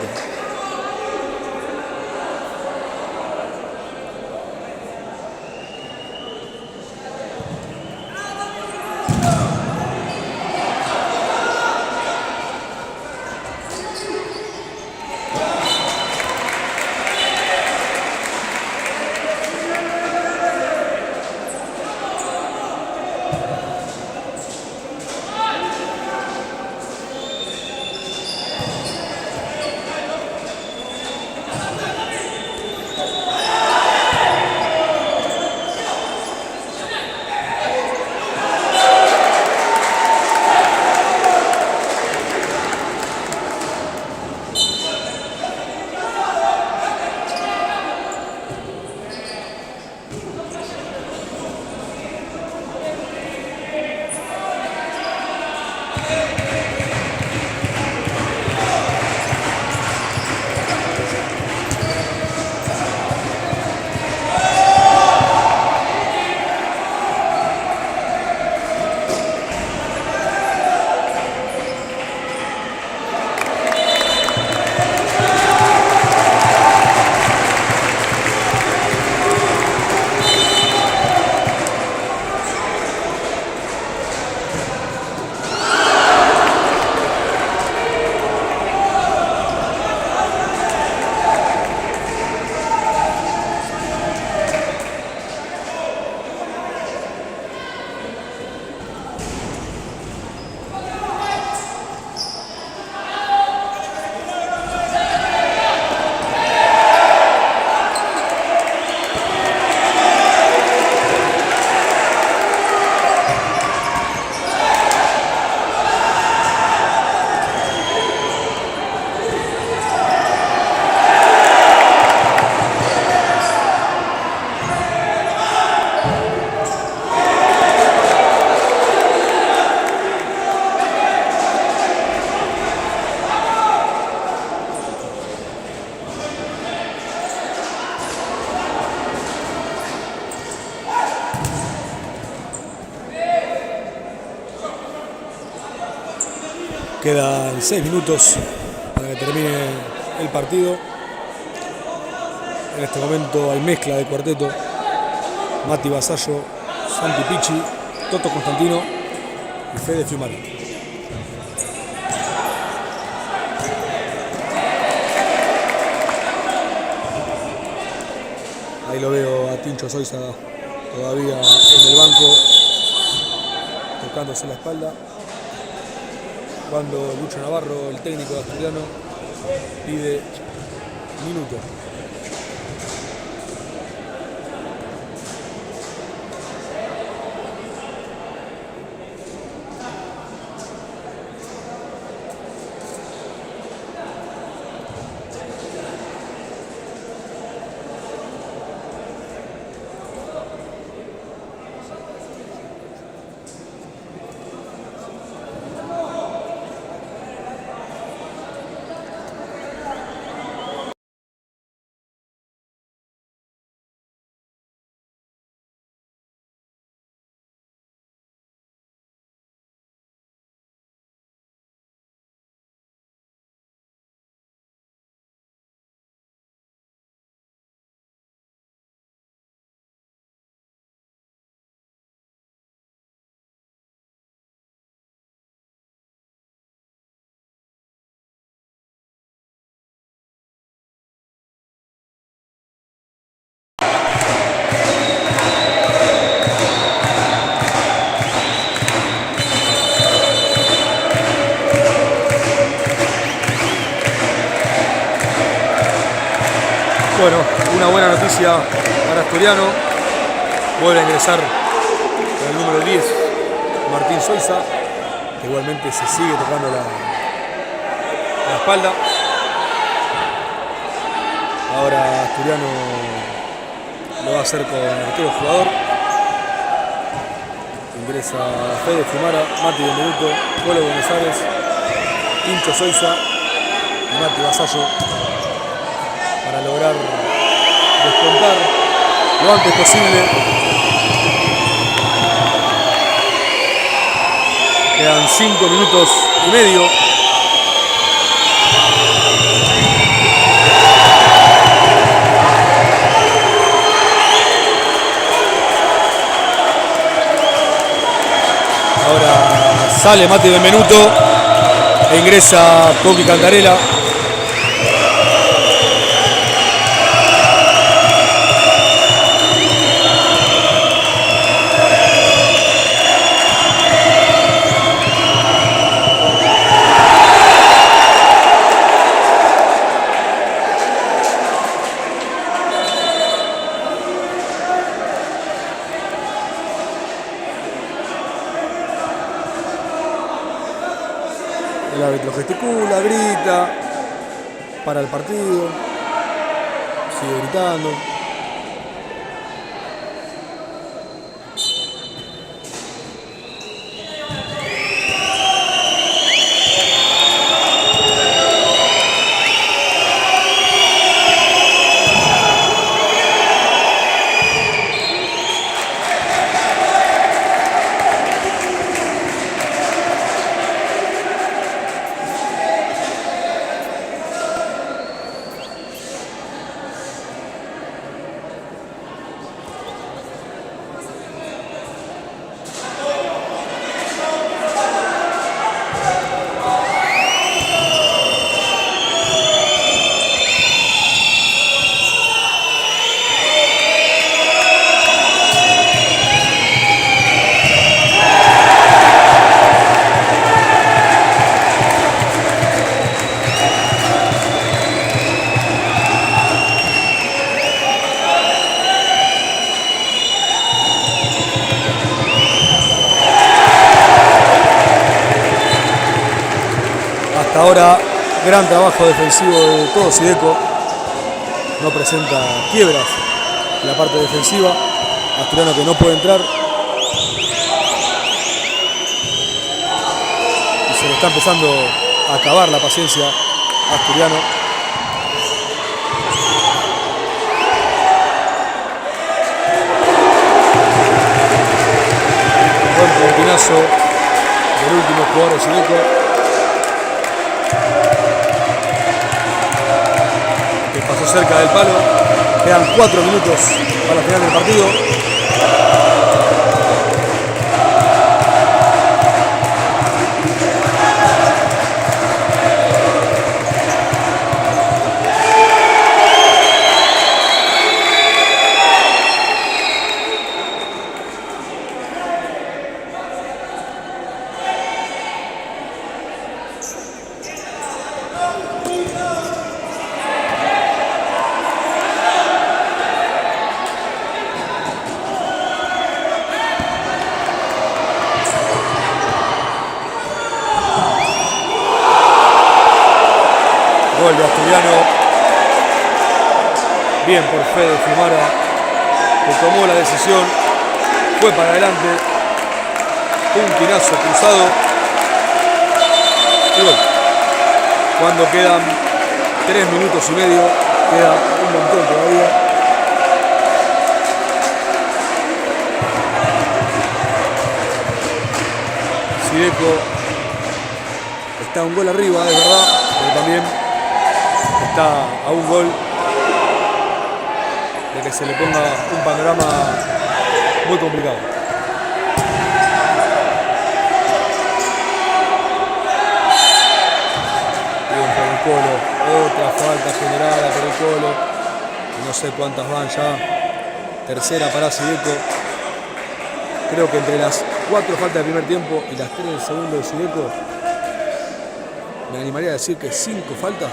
Quedan 6 minutos para que termine el partido. En este momento hay mezcla de cuarteto. Mati Vasallo, Santi Picci, Toto Constantino y Fede Fiumara. Ahí lo veo a Tincho Soiza todavía en el banco, tocándose la espalda. Cuando Lucho Navarro, el técnico de Asturiano, pide minuto. Bueno, una buena noticia para Asturiano. Vuelve a ingresar el número 10, Martín Soiza, que igualmente se sigue tocando la espalda. Ahora Asturiano lo va a hacer con el arquero jugador. Ingresa Fede Fiumara, Mati Benvenuto, Colo González, Tincho Soiza y Mati Vasallo, para lograr descontar lo antes posible Quedan 5 minutos y medio. Ahora sale Mati Benvenuto e ingresa Coqui Cantarella. El árbitro gesticula, grita, para el partido, sigue gritando. Ahora, gran trabajo defensivo de todo Sideco. No presenta quiebras en la parte defensiva. Asturiano que no puede entrar. Y se le está empezando a acabar la paciencia a Asturiano. Buen puntinazo del último jugador de Sideco. Que pasó cerca del palo. Quedan 4 minutos para el final del partido. Gol de Asturiano. Bien por Fede Fumara, que tomó la decisión, fue para adelante, un tirazo cruzado y gol. Cuando quedan 3 minutos y medio, queda un montón todavía. Sideco está un gol arriba, es verdad, pero también está a un gol de que se le ponga un panorama muy complicado. Bien por el Colo, otra falta generada por el Colo, no sé cuántas van ya, tercera para Sideco. Creo que entre las 4 faltas del primer tiempo y las 3 del segundo de Sideco, me animaría a decir que 5 faltas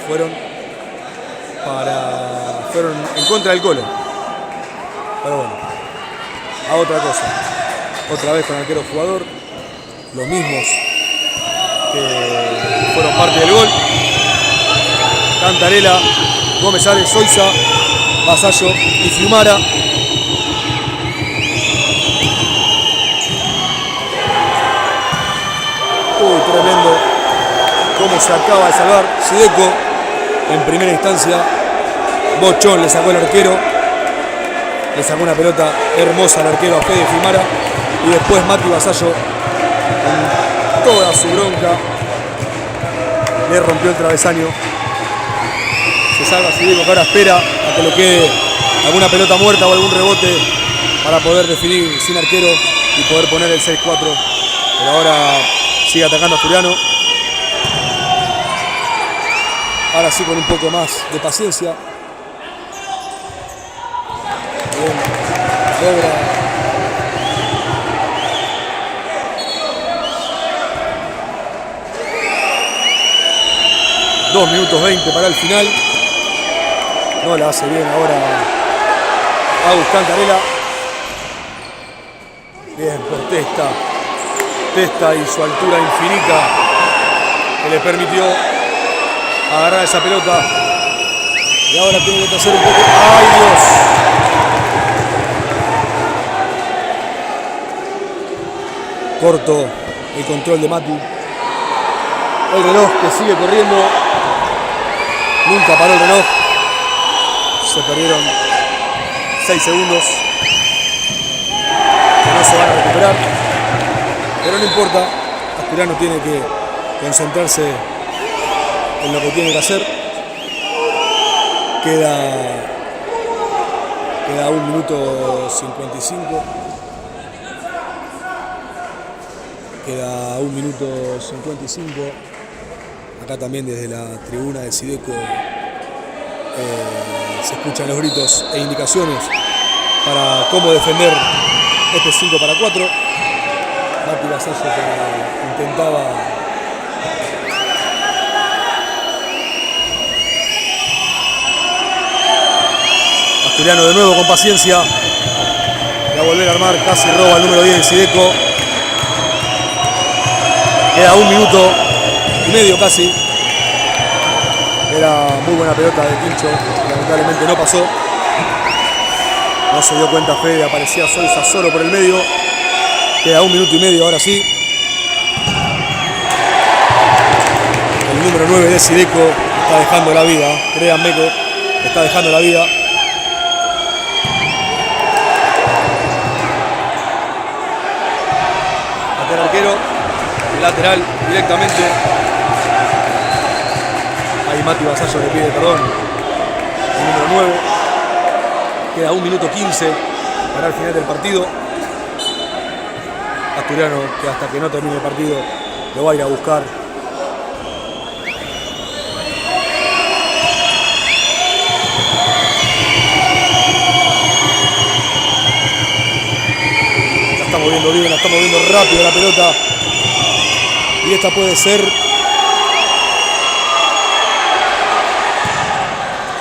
fueron en contra del Colo. Pero bueno, a otra cosa. Otra vez con arquero jugador, los mismos que fueron parte del gol. Cantarella, Gómez Ares, Soiza, Vasallo y Fiumara. Tremendo cómo se acaba de salvar Sideco. En primera instancia, Bochón le sacó al arquero, le sacó una pelota hermosa al arquero a Fede Fumara, y después Mati Vasallo con toda su bronca, le rompió el travesaño. Se salva Sideco, que ahora espera a que le quede alguna pelota muerta o algún rebote para poder definir sin arquero y poder poner el 6-4. Pero ahora sigue atacando Asturiano. Ahora sí con un poco más de paciencia. Bien, logra. 2 minutos 20 para el final. No la hace bien ahora Agus Cantarella. Bien, por Testa y su altura infinita que le permitió agarrar esa pelota. Y ahora tiene que hacer un poco. ¡Ay, Dios! Corto el control de Mati. El reloj que sigue corriendo. Nunca paró el reloj. Se perdieron 6 segundos. Que no se van a recuperar. Pero no importa. Asturiano tiene que concentrarse en lo que tiene que hacer. Queda 1 minuto 55. Queda 1 minuto 55. Acá también desde la tribuna de Sideco se escuchan los gritos e indicaciones para cómo defender este 5-4. Mati Vasallo que intentaba Asturiano de nuevo con paciencia. Va a volver a armar, casi roba el número 10 de Sideco. Queda 1 minuto y medio casi. Era muy buena pelota de Quincho, lamentablemente no pasó. No se dio cuenta Fede, aparecía solo por el medio. Queda 1 minuto y medio ahora sí. El número 9 de Sideco está dejando la vida, créanme que está dejando la vida. El arquero, lateral directamente. Ahí Mati Vasallo le pide perdón. El número 9. Queda 1 minuto 15 para el final del partido. Asturiano que hasta que no termine el partido lo va a ir a buscar. La está moviendo bien, la está moviendo rápido la pelota. Y esta puede ser.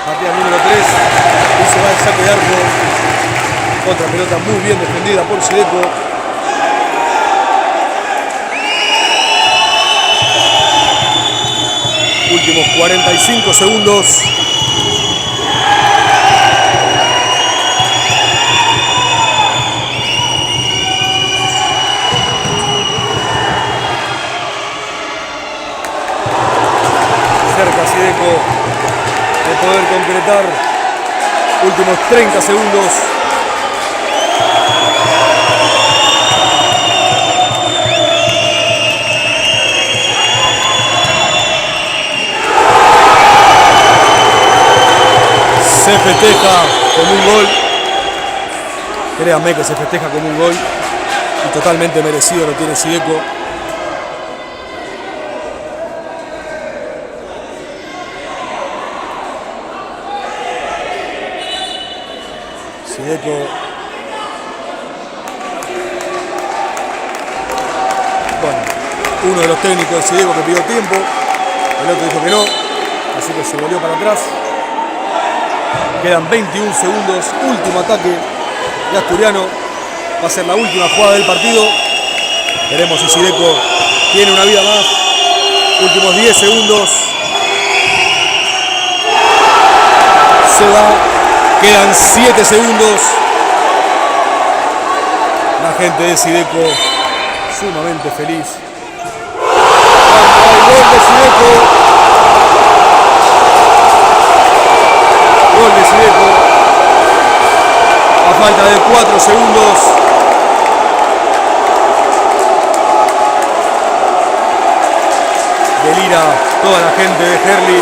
Patea número 3. Y se va el saque de arco. Otra pelota muy bien defendida por Sideco. Últimos 45 segundos. Cerca Sideco de poder concretar. Últimos 30 segundos. Se festeja como un gol. Créanme que se festeja como un gol. Y totalmente merecido lo tiene Sideco. Sideco. Bueno, uno de los técnicos de Sideco que pidió tiempo. El otro dijo que no. Así que se volvió para atrás. Quedan 21 segundos, último ataque de Asturiano. Va a ser la última jugada del partido. Veremos si Sideco tiene una vida más. Últimos 10 segundos. Se va. Quedan 7 segundos. La gente de Sideco sumamente feliz. ¡Gol de Sideco! Gol de Sideco a falta de 4 segundos. delira toda la gente de Herli.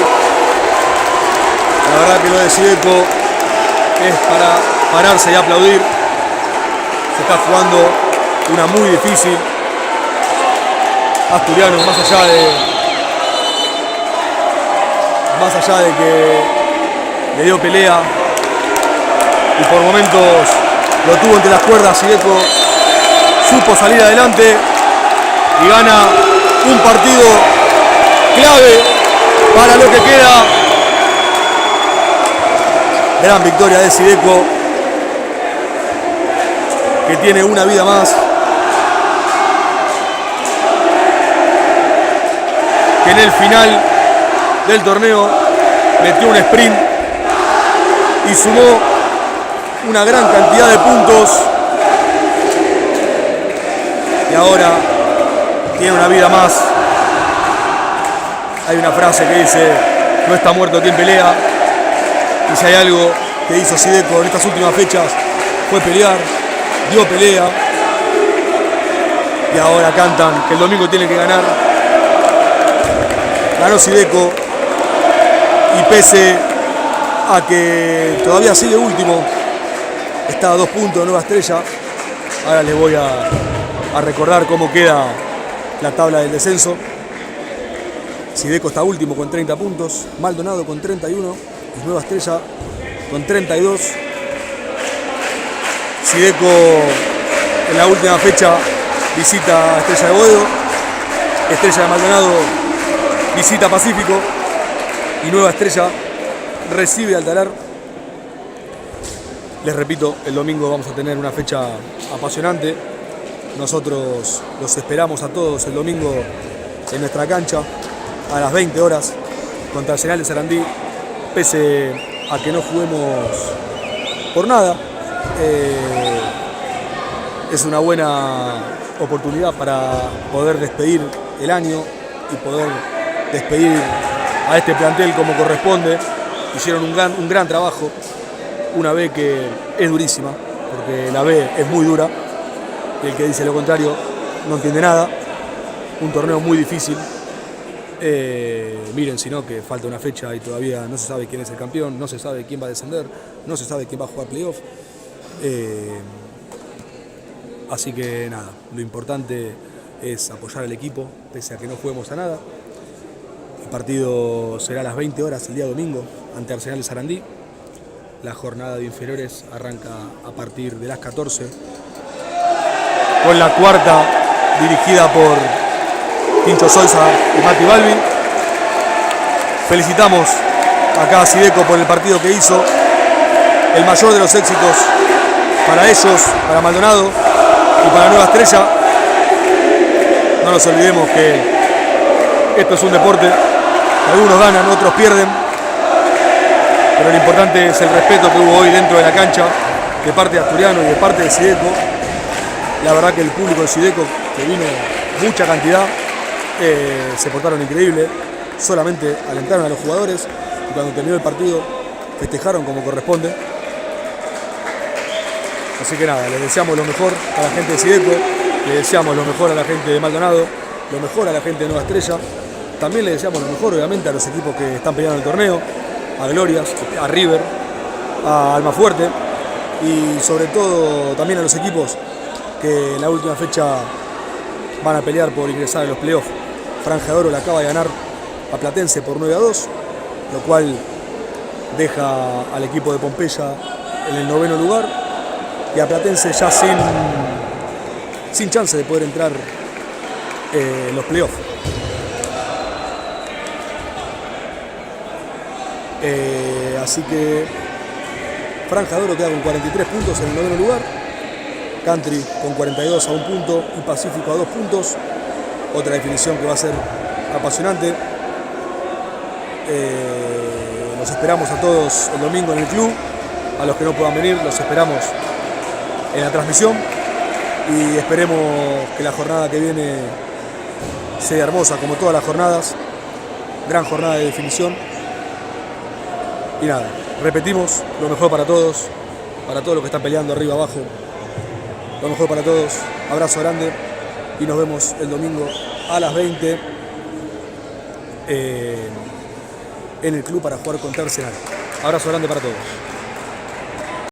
La verdad que lo de Sideco es para pararse y aplaudir. Se está jugando una muy difícil. Asturiano, más allá de que le dio pelea y por momentos lo tuvo entre las cuerdas, Sideco supo salir adelante y gana un partido clave para lo que queda. Gran victoria de Sideco, que tiene una vida más, que en el final del torneo metió un sprint y sumó una gran cantidad de puntos, y ahora tiene una vida más. Hay una frase que dice: no está muerto quien pelea, y si hay algo que hizo Sideco en estas últimas fechas fue pelear, dio pelea, y ahora cantan que el domingo tiene que ganar. Ganó Sideco, y pese a que todavía sigue último, está a 2 puntos de Nueva Estrella. Ahora les voy a recordar cómo queda la tabla del descenso. Sideco está último con 30 puntos, Maldonado con 31 y Nueva Estrella con 32. Sideco en la última fecha visita a Estrella de Boedo, Estrella de Maldonado visita Pacífico y Nueva Estrella recibe al Talar. Les repito, el domingo vamos a tener una fecha apasionante. Nosotros los esperamos a todos el domingo en nuestra cancha a las 20 horas contra Arsenal de Sarandí. Pese a que no juguemos por nada, es una buena oportunidad para poder despedir el año y poder despedir a este plantel como corresponde. Hicieron un gran trabajo, una B que es durísima, porque la B es muy dura, y el que dice lo contrario no entiende nada. Un torneo muy difícil. Miren, sino que falta una fecha y todavía no se sabe quién es el campeón, no se sabe quién va a descender, no se sabe quién va a jugar playoff. Así que nada, lo importante es apoyar al equipo, pese a que no juguemos a nada. El partido será a las 20 horas el día domingo ante Arsenal de Sarandí. La jornada de inferiores arranca a partir de las 14, con la cuarta dirigida por Tincho Solza y Mati Balbi. Felicitamos acá a Sideco por el partido que hizo, el mayor de los éxitos para ellos, para Maldonado y para Nueva Estrella. No nos olvidemos que esto es un deporte, algunos ganan, otros pierden, pero lo importante es el respeto que hubo hoy dentro de la cancha de parte de Asturiano y de parte de Sideco. La verdad que el público de Sideco, que vino mucha cantidad, se portaron increíble, solamente alentaron a los jugadores y cuando terminó el partido festejaron como corresponde. Así que nada, les deseamos lo mejor a la gente de Sideco, les deseamos lo mejor a la gente de Maldonado, lo mejor a la gente de Nueva Estrella. También les deseamos lo mejor obviamente a los equipos que están peleando el torneo, a Glorias, a River, a Almafuerte y sobre todo también a los equipos que en la última fecha van a pelear por ingresar a los playoffs. Franja de Oro le acaba de ganar a Platense por 9-2, lo cual deja al equipo de Pompeya en el 9º lugar y a Platense ya sin chance de poder entrar en los playoffs. Así que Franja de Oro queda con 43 puntos en el 9º lugar, Country con 42 a 1 punto y Pacífico a 2 puntos. Otra definición que va a ser apasionante. Los esperamos a todos el domingo en el club. A los que no puedan venir, los esperamos en la transmisión. Y esperemos que la jornada que viene sea hermosa, como todas las jornadas. Gran jornada de definición. Y nada, repetimos, lo mejor para todos los que están peleando arriba, abajo. Lo mejor para todos. Abrazo grande. Y nos vemos el domingo a las 20 en el club para jugar contra Arsenal. Abrazo grande para todos.